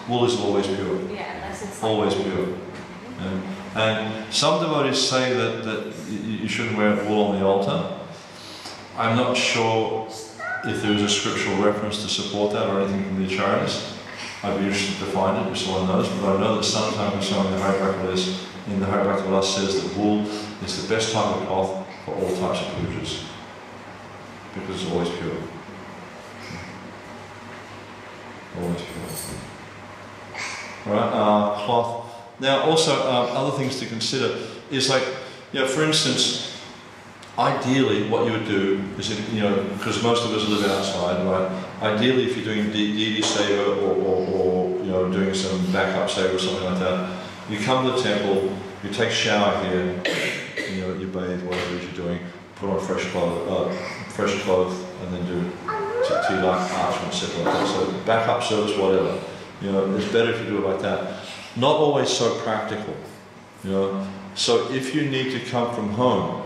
Wool is always pure. Yeah, unless it's always pure. And some devotees say that you shouldn't wear wool on the altar. I'm not sure if there is a scriptural reference to support that or anything from the Acharyas. I'd be interested to find it if someone knows, but I know that sometimes someone in the Hare Bhaktivedanta says that wool is the best type of cloth for all types of pujas, because it's always pure. Always pure. Alright, cloth. Now also, other things to consider is like, for instance, ideally what you would do is, because most of us live outside, right? Ideally if you're doing deity seva or doing some backup seva or something like that, you come to the temple, you take a shower here, you bathe, whatever it is you're doing, put on fresh clothes, and then do tilak, archman, etc. like that. So backup service, whatever. It's better if you do it like that. Not always so practical. So if you need to come from home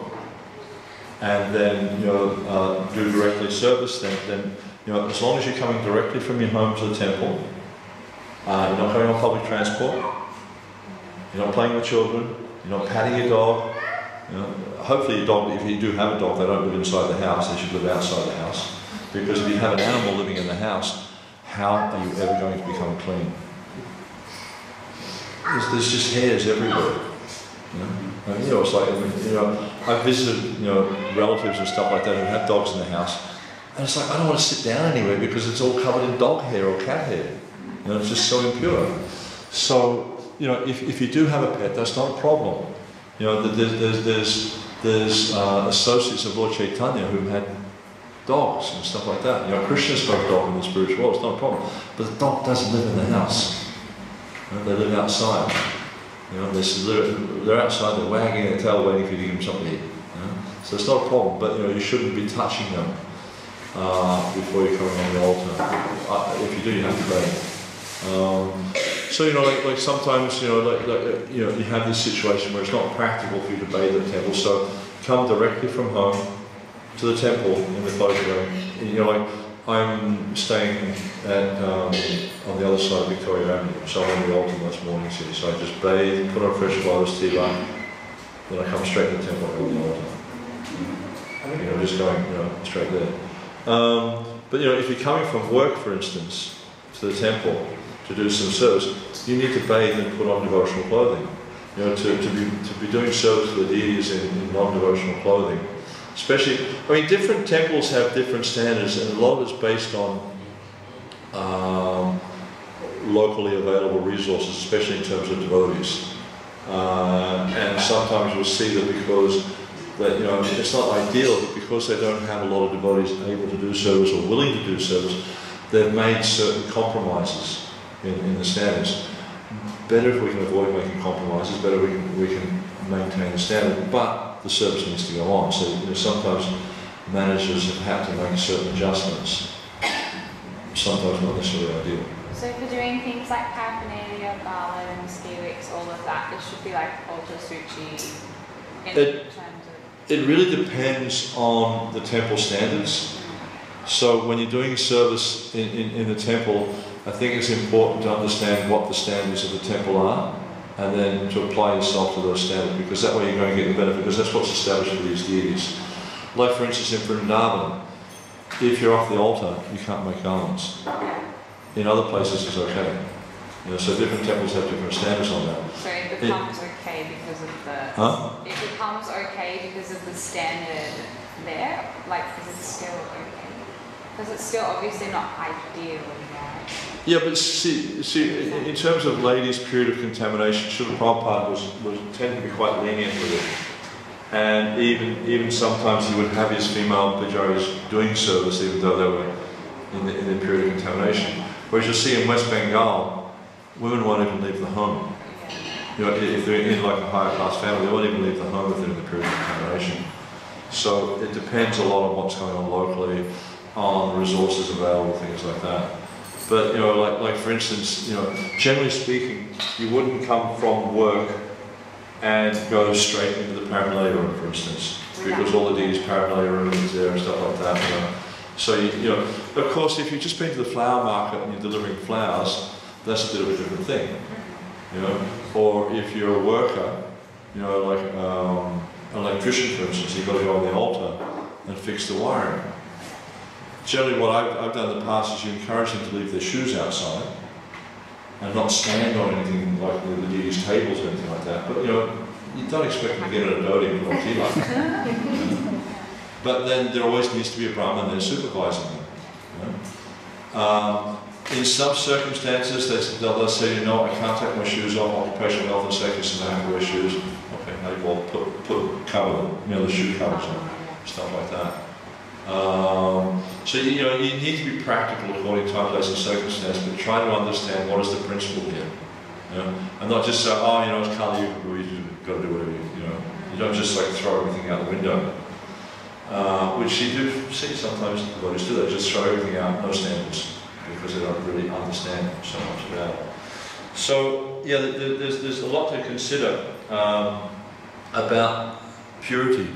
and then do directly service, then as long as you're coming directly from your home to the temple, you're not going on public transport, you're not playing with children, you're not patting your dog. Hopefully your dog, if you do have a dog, they don't live inside the house, they should live outside the house. Because if you have an animal living in the house, how are you ever going to become clean? There's just hairs everywhere. It's like, I've visited, relatives and stuff like that who have dogs in the house, and it's like, I don't want to sit down anywhere because it's all covered in dog hair or cat hair. It's just so impure. So, if you do have a pet, that's not a problem. There's associates of Lord Chaitanya who had dogs and stuff like that. Krishna spoke dog in the spiritual world, it's not a problem. But the dog doesn't live in the house. They live outside. They're outside, they're wagging their tail waiting for you to give them something to eat. So it's not a problem, but you shouldn't be touching them before you come on the altar. If you do, you have to pray. So like sometimes you have this situation where it's not practical for you to bathe at the temple. So come directly from home to the temple in the closure room. And, I'm staying at on the other side of Victoria Avenue, so I'm on the altar most mornings here. So I just bathe, put on fresh clothes, tea light, then I come straight to the temple and on the altar. Just going straight there. But if you're coming from work, for instance, to the temple to do some service, you need to bathe and put on devotional clothing. To be doing service for the deities in non-devotional clothing. Especially, different temples have different standards, and a lot of it's based on locally available resources, especially in terms of devotees. And sometimes you'll see that because it's not ideal, but because they don't have a lot of devotees able to do service or willing to do service, they've made certain compromises in the standards. Better if we can avoid making compromises, better we can maintain the standard, but the service needs to go on. So sometimes managers have had to make certain adjustments, sometimes not necessarily ideal. So for doing things like paraphernalia, garland, ski wicks, all of that, it should be like altar suchi in terms of... It really depends on the temple standards. So when you're doing service in the temple, I think it's important to understand what the standards of the temple are, and then to apply yourself to those standards, because that way you're going to get the benefit, because that's what's established for these deities. Like for instance in Vrindavan, if you're off the altar, you can't make garlands. In other places it's okay. So different temples have different standards on that. So it becomes okay because of the... It becomes okay because of the standard there? Because it's still okay? Because it's still obviously not ideal, right? Yeah, but see, in terms of ladies' period of contamination, Śrīmad Prabhupada was tended to be quite lenient with it. And even sometimes he would have his female pujaris doing service even though they were in the period of contamination. Whereas you'll see in West Bengal, women won't even leave the home. If they're in like a higher class family, they won't even leave the home if they're in the period of contamination. So it depends a lot on what's going on locally, on resources available, things like that. But like for instance, generally speaking, you wouldn't come from work and go straight into the paraphernalia room, for instance, because all the deities' paraphernalia room is there and stuff like that. So of course, if you've just been to the flower market and you're delivering flowers, that's a bit of a different thing. Or if you're a worker, like an electrician, for instance, you've got to go on the altar and fix the wiring. Generally what I've done in the past is you encourage them to leave their shoes outside and not stand on anything like the deities' tables or anything like that. But you don't expect them to get in a dhoti and put on tea light. But then there always needs to be a Brahmin there supervising them. In some circumstances they'll say, I can't take my shoes off, occupational health and safety says I have to wear shoes. Okay, now you'll put cover them, the shoe covers on, stuff like that. So you need to be practical according to time, place and circumstance, but try to understand what is the principle here. And not just say, it's Kali Yuga, you've got to do whatever you don't just like throw everything out the window. Which you do see sometimes devotees do that, just throw everything out, no standards, because they don't really understand so much about it. So yeah, there's a lot to consider about purity.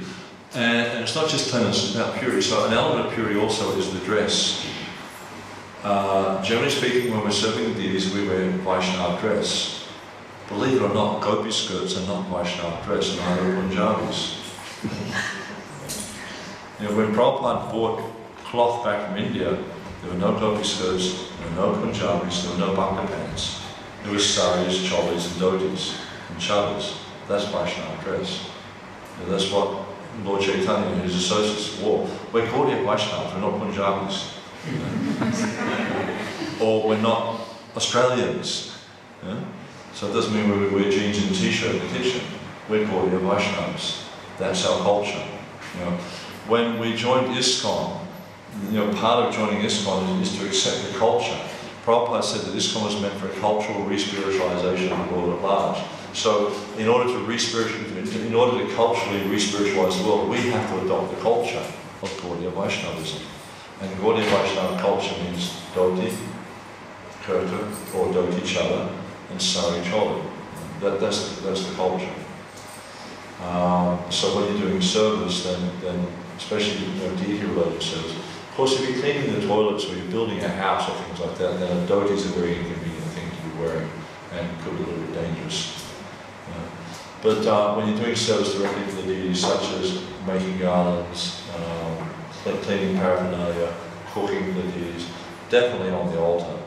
And it's not just cleanliness, it's about purity. So an element of purity also is the dress. Generally speaking, when we're serving the deities, we wear Vaishnava dress. Believe it or not, gopi skirts are not Vaishnava dress, neither are Punjabis. When Prabhupada brought cloth back from India, there were no gopi skirts, there were no Punjabis, there were no bhakta pants. There were saris, cholis, and dhotis, and chadars. That's Vaishnava dress. And that's what Lord Chaitanya and his associates wore. We're Gaudiya Vaishnavas, we're not Punjabis. Or we're not Australians. So it doesn't mean we wear jeans and t-shirt in the kitchen. We're Gaudiya Vaishnavas. That's our culture. When we joined ISKCON, part of joining ISKCON is to accept the culture. Prabhupada said that ISKCON was meant for a cultural re-spiritualization of the world at large. So in order to culturally re-spiritualize the world, we have to adopt the culture of Gaudiya Vaishnavism. And Gaudiya Vaishnava culture means dhoti, kurta, or dhoti chada, and sari choli. That's the culture. So when you're doing service, then especially deity-related service, of course if you're cleaning the toilets or you're building a house or things like that, then a dhoti is a very inconvenient thing to be wearing and could be a little bit dangerous. But when you're doing service directly for the deities, such as making garlands, cleaning paraphernalia, cooking for the deities, definitely on the altar.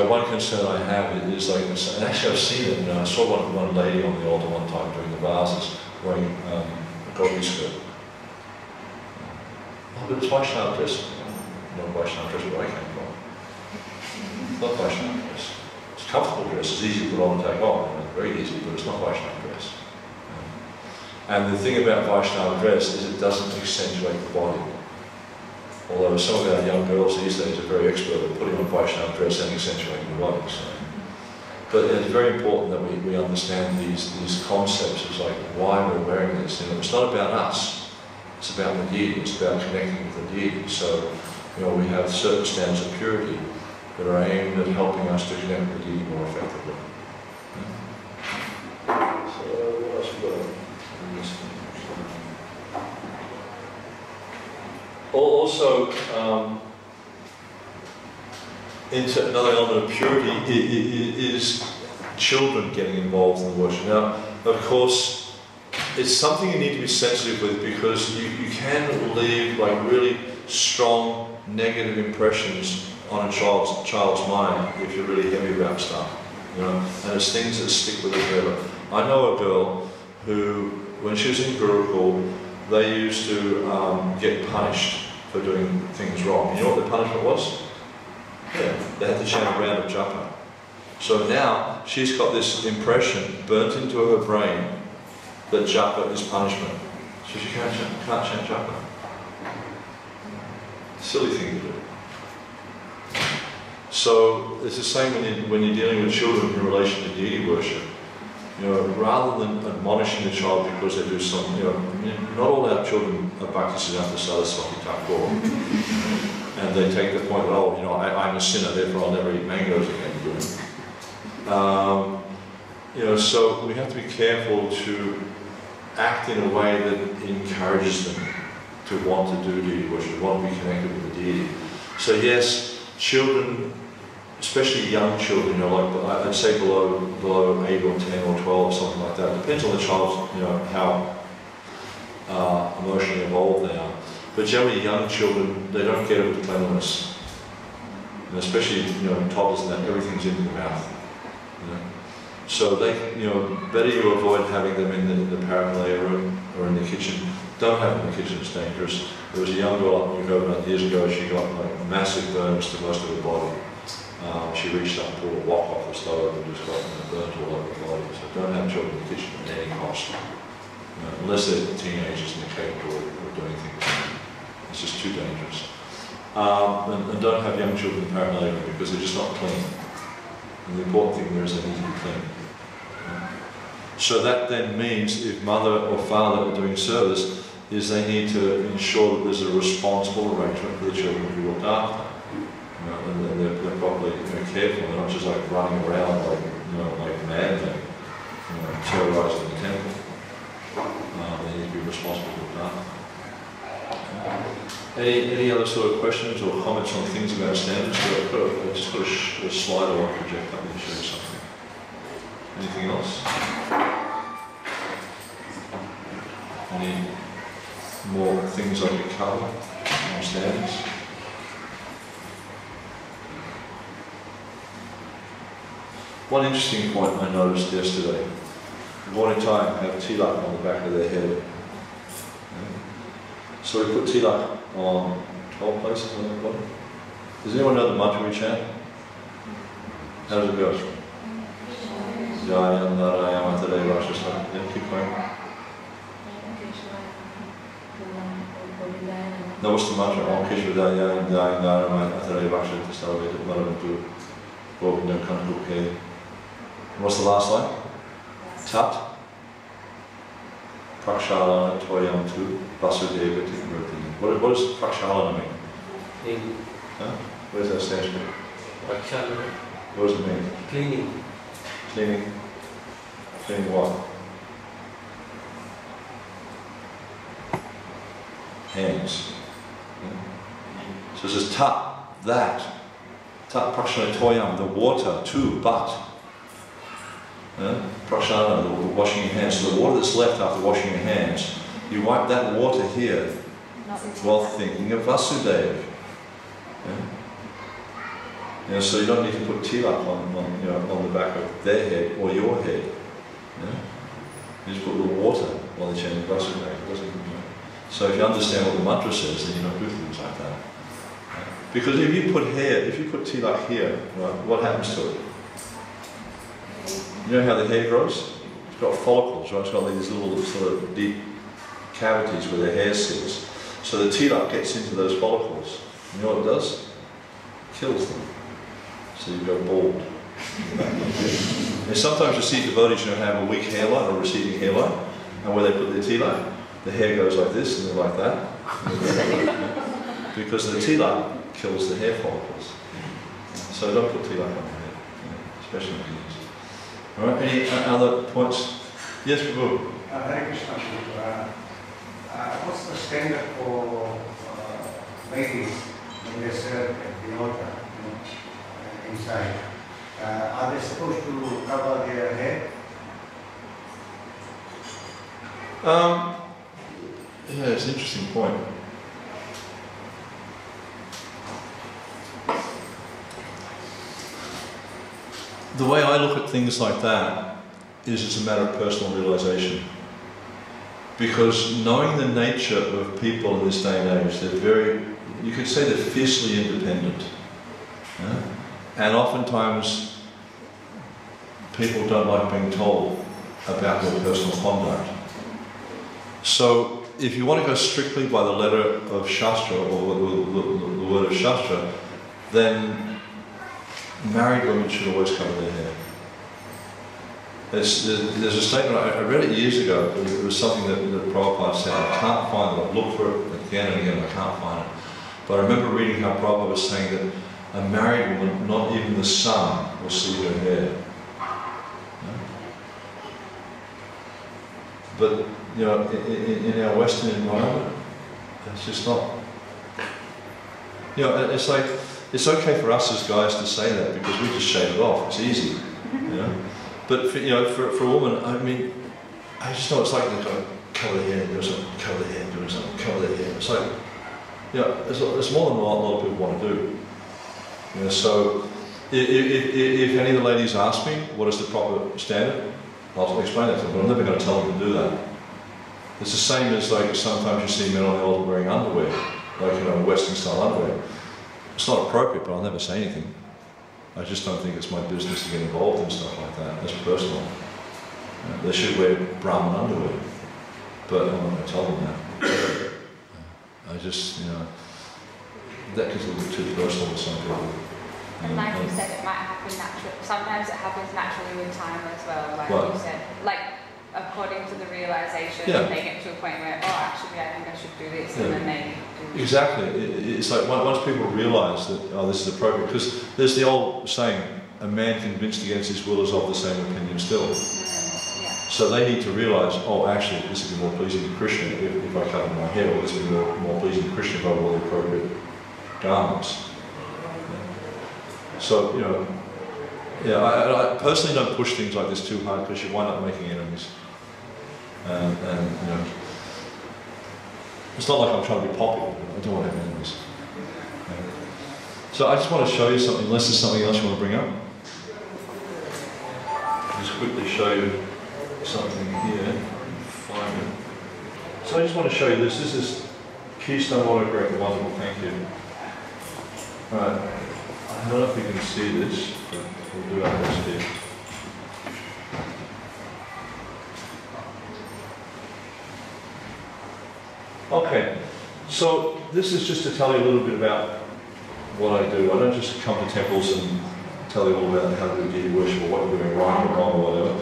One concern I have is like, and actually I've seen it, I saw one lady on the altar one time during the Dāsas wearing a gopi skirt. But it's Vaishnava dress. Not Vaishnava dress where I came from. Not Vaishnava dress. It's a comfortable dress, it's easy to put on and take off. Very easy, but it's not Vaishnava dress. And the thing about Vaishnava dress is it doesn't accentuate the body. Although some of our young girls these days are very expert at putting on Vaishnava dress and accentuating the body. So. But it's very important that we understand these concepts of like why we're wearing this. It's not about us. It's about the deity. It's about connecting with the deity. So we have certain standards of purity that are aimed at helping us to connect with the deity more effectively. So what else we got? Also, into another element of purity is children getting involved in the worship. Now, of course, it's something you need to be sensitive with because you can leave like really strong negative impressions on a child's mind if you're really heavy about stuff. And it's things that stick with it forever. I know a girl who, when she was in Gurukul, they used to get punished for doing things wrong. You know what the punishment was? Yeah, they had to chant a round of japa. So now she's got this impression burnt into her brain that japa is punishment. So she can't chant japa. Silly thing to do. So it's the same when you're dealing with children in relation to deity worship. Rather than admonishing the child because they do something, not all our children are Bhaktisiddhanta Saraswati Thakur. And they take the point that, I'm a sinner, therefore I'll never eat mangoes again. So we have to be careful to act in a way that encourages them to want to do deity worship, want to be connected with the deity. So yes, children, especially young children, like I'd say below 8 or 10 or 12, something like that. Depends on the child's, how emotionally evolved they are. But generally, young children, they don't get it with cleanliness, and especially toddlers and that, everything's into the mouth. So they, better you avoid having them in the paraphernalia room or in the kitchen. Don't have them in the kitchen; it's dangerous. There was a young girl up in Melbourne years ago. She got like massive burns to most of her body. She reached up and pulled a wok off the stove and just got burns all over the body. So don't have children in the kitchen at any cost, unless they're teenagers and they're capable of doing things. It's just too dangerous. And don't have young children in paraphernalia because they're just not clean. And the important thing there is they need to be clean. So that then means if mother or father are doing service, is they need to ensure that there's a responsible arrangement for the children to be looked after. And they're properly careful. They're not just like running around like madmen, terrorizing the temple. They need to be responsible for looked after. Any other sort of questions or comments on things about standards? I just got a slide I want to project up and show you something. Anything else? Any more things I could cover on standards? One interesting point I noticed yesterday, Morning time have tilak on the back of their head. So we put tilak on 12 places on the body. Does anyone know the mantra we chant? How does it go? Jaya Narayana Deva. Yeah, keep going. That was the mantra. Om Krishna Daya Daya Narama Atare Vaksha Tastarve Maravantu Govindam Kankuke. What's the last line? Tat Prakshalana Toyam Tu Vasudeva Tikmurti. What does Prakshalana mean? Huh? What does that stand for? Prakshalana. What does it mean? Cleaning. Cleaning. Cleaning what? Hands. So it says tat, that. Tat prakshana toyam, the water, tu, but. Prakshana, the washing your hands. So the water that's left after washing your hands, you wipe that water here while thinking of Vasudeva. So you don't need to put tilak on the back of their head or your head. You just put a little water while they're chanting Vasudeva. So if you understand what the mantra says, then you don't do things like that. Because if you put tilak here, right, what happens to it? You know how the hair grows? It's got follicles, right? It's got these little sort of deep cavities where the hair sits. So the tilak gets into those follicles. You know what it does? It kills them. So you go bald. And sometimes you see devotees who have a weak hairline or receding hairline, and where they put their tilak, the hair goes like this and then like that. Because the tilak kills the hair follicles. So don't put tilak on the head, especially on the knees. Alright, any other points? Yes, Prabhu. Hare Krishna, Prabhu. What's the standard for ladies when they serve at the altar, inside? Are they supposed to cover their head? Yeah, it's an interesting point. The way I look at things like that is it's a matter of personal realization. Because knowing the nature of people in this day and age, they're very, you could say they're fiercely independent. And oftentimes people don't like being told about their personal conduct. So if you want to go strictly by the letter of Shastra, or the word of Shastra, then married women should always cover their hair. There's a statement, I read it years ago, it was something that Prabhupada said, I can't find it, I've looked for it again and again, I can't find it. But I remember reading how Prabhupada was saying that a married woman, not even the sun will see her hair. But you know, in our Western environment, it's just not. You know, it's like it's okay for us as guys to say that because we just shave it off. It's easy, you know. But for, you know, for a woman, I mean, I just know it's like they go cover their hair, do something, cover their hair, do something, cover their hair. It's like, you know, it's more than a lot of people want to do. You know, so if any of the ladies ask me what is the proper standard, I'll explain that to them, but I'm never going to tell them to do that. It's the same as like sometimes you see men on the altar wearing underwear, like, you know, Western style underwear. It's not appropriate, but I'll never say anything. I just don't think it's my business to get involved in stuff like that. That's personal. They should wear Brahmin underwear, but I'm not going to tell them that. I just, you know, that gets a little bit too personal with some people. And like you said, it might happen naturally. Sometimes it happens naturally with time as well, like what? You said. Like, according to the realization, they get to a point where, oh, actually, I think I should do this, and then they do. Exactly. It's like once people realise that, oh, this is appropriate, because there's the old saying, a man convinced against his will is of the same opinion still. So they need to realise, oh, actually, this would be more pleasing to Krishna if I cover my hair, or this would be more pleasing to Krishna if I wore the appropriate garments. So, you know, yeah, I personally don't push things like this too hard because you wind up making enemies. And you know, it's not like I'm trying to be popular, I don't want to have enemies. So I just want to show you something, unless there's something else you want to bring up. I'll just quickly show you something here. Find it. So I just want to show you this. This is Keystone Autograph, wonderful, thank you. Alright. I don't know if you can see this, but we'll do our best here. Okay, So this is just to tell you a little bit about what I do. I don't just come to temples and tell you all about how to do deity worship or what you're doing right or wrong or whatever.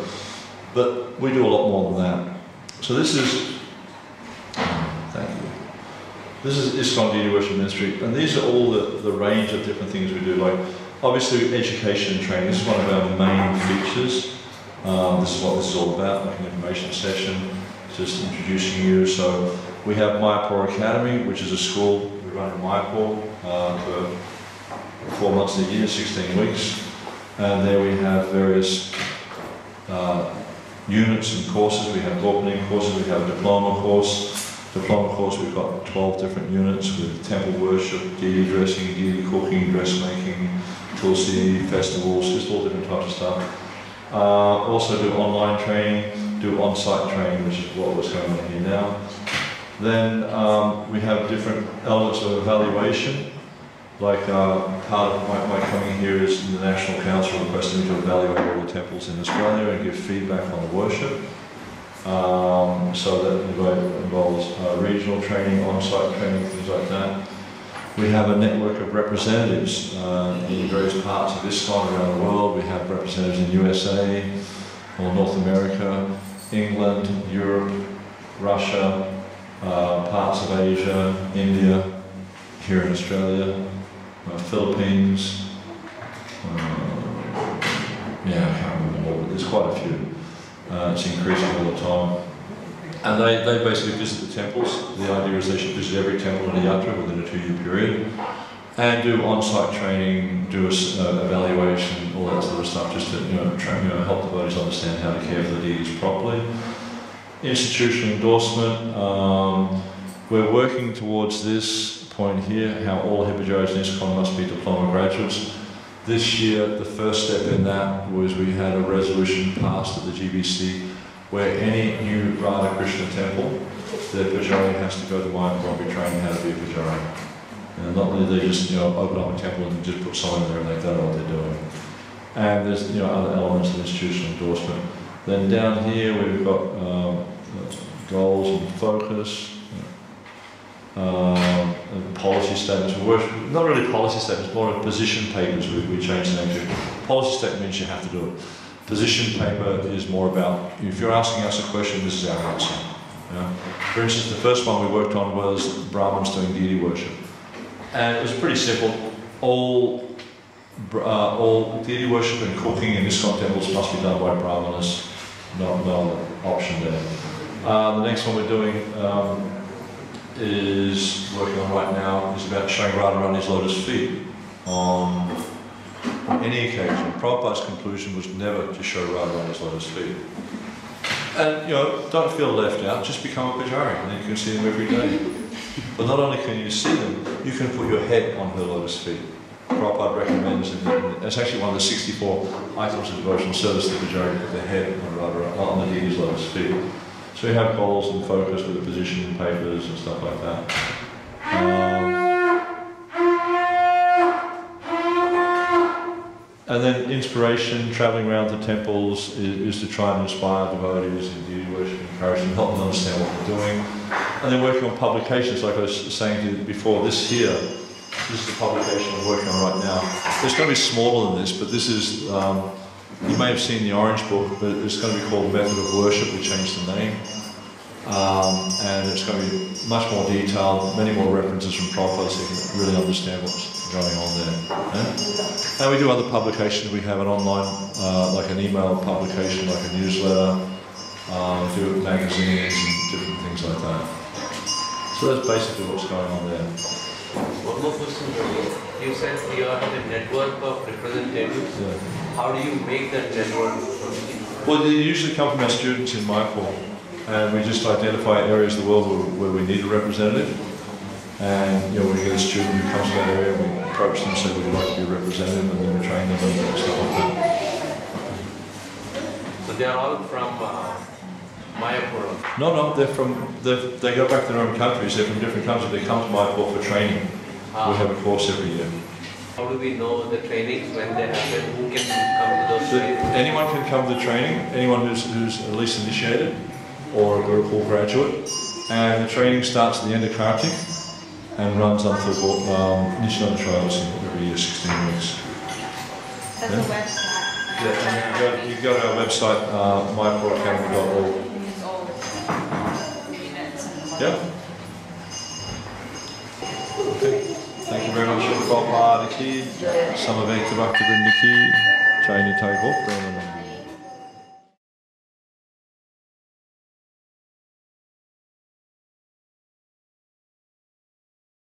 But we do a lot more than that. So this is, thank you. This is ISKCON Deity Worship Ministry, and these are all the range of different things we do. Like, obviously, education and training. This is one of our main features. This is what this is all about, like an information session, just introducing you. So we have Mayapur Academy, which is a school we run in Mayapur for 4 months a year, 16 weeks. And there we have various units and courses. We have opening courses, we have a diploma course. Diploma course, we've got 12 different units with temple worship, deity dressing, deity cooking, dressmaking, tulsi, festivals, just all different types of stuff. Also do online training, do on-site training, which is what was going on here now. Then we have different elements of evaluation. Like part of my coming here is the National Council requesting me to evaluate all the temples in Australia and give feedback on the worship. So that involves regional training, on-site training, things like that. We have a network of representatives in various parts of ISKCON around the world. We have representatives in USA, or North America, England, Europe, Russia, parts of Asia, India, here in Australia, Philippines. Yeah, I can't remember all, but there's quite a few. It's increasing all the time. And they basically visit the temples. The idea is they should visit every temple in a yatra within a 2-year period and do on-site training, do evaluation, all that sort of stuff, just to help the devotees understand how to care for the deities properly. Institutional endorsement. We're working towards this point here, how all Hippujaris in ISKCON must be diploma graduates. This year, the first step in that was we had a resolution passed at the GBC where any new Radha Krishna temple, the Pujari has to go to Mayapur and be trained how to be a Pujari. And not only they just open up a temple and just put someone there and they don't know what they're doing. And there's other elements of institutional endorsement. Then down here we've got goals and focus. Policy statements. Not really policy statements, more of position papers we changed the name to. Policy statement means you have to do it. Position paper is more about, if you're asking us a question, this is our answer. For instance, the first one we worked on was Brahmins doing deity worship. And it was pretty simple. All deity worship and cooking in ISKCON temples must be done by Brahmanas. No option there. The next one we're doing is working on right now is about showing Radharani's lotus feet on any occasion. Prabhupada's conclusion was never to show Radharani's lotus feet. And don't feel left out, just become a Pujari and then you can see them every day. But not only can you see them, you can put your head on her lotus feet. Prabhupada recommends, and it's actually one of the 64 items of devotional service that Pujari put their head on the deity's lotus feet. So we have goals and focus with the position papers and stuff like that. And then inspiration, travelling around to temples is to try and inspire devotees in deity worship, encourage them, help them understand what they're doing. And then working on publications, like I was saying to you before, this here, this is the publication I'm working on right now. It's going to be smaller than this, but this is, you may have seen the orange book, but it's going to be called Method of Worship. We changed the name. And it's going to be much more detailed, many more references from Prabhupada so you can really understand what's going on there. Yeah? And we do other publications. We have an online, like an email publication, like a newsletter, do magazines and different things like that. So that's basically what's going on there. One more question, you said you have a network of representatives. Yeah. How do you make that network? Well, they usually come from our students in Mayapur. And we just identify areas of the world where we need a representative. And when we get a student who comes to that area, we approach them and say we'd like to be a representative, and then we train them and stuff like that. So they are all from Mayapur? No, they go back to their own countries. They're from different countries. They come to Mayapur for training. We have a course every year. How do we know the trainings when they happen? Who can come to those trainings? Anyone can come to the training. Anyone who's at least initiated or a Gurukul graduate. And the training starts at the end of Kartik. and runs until Nishnan trials every year, 16 weeks. That's a website. Yeah, and you go to our website, mayapuracademy.org. Use all the units and the Yeah. Okay. Thank you very much. Prabhupada ki, Samaveta Bhaktivedanta ki, Jai Nitai Gopra.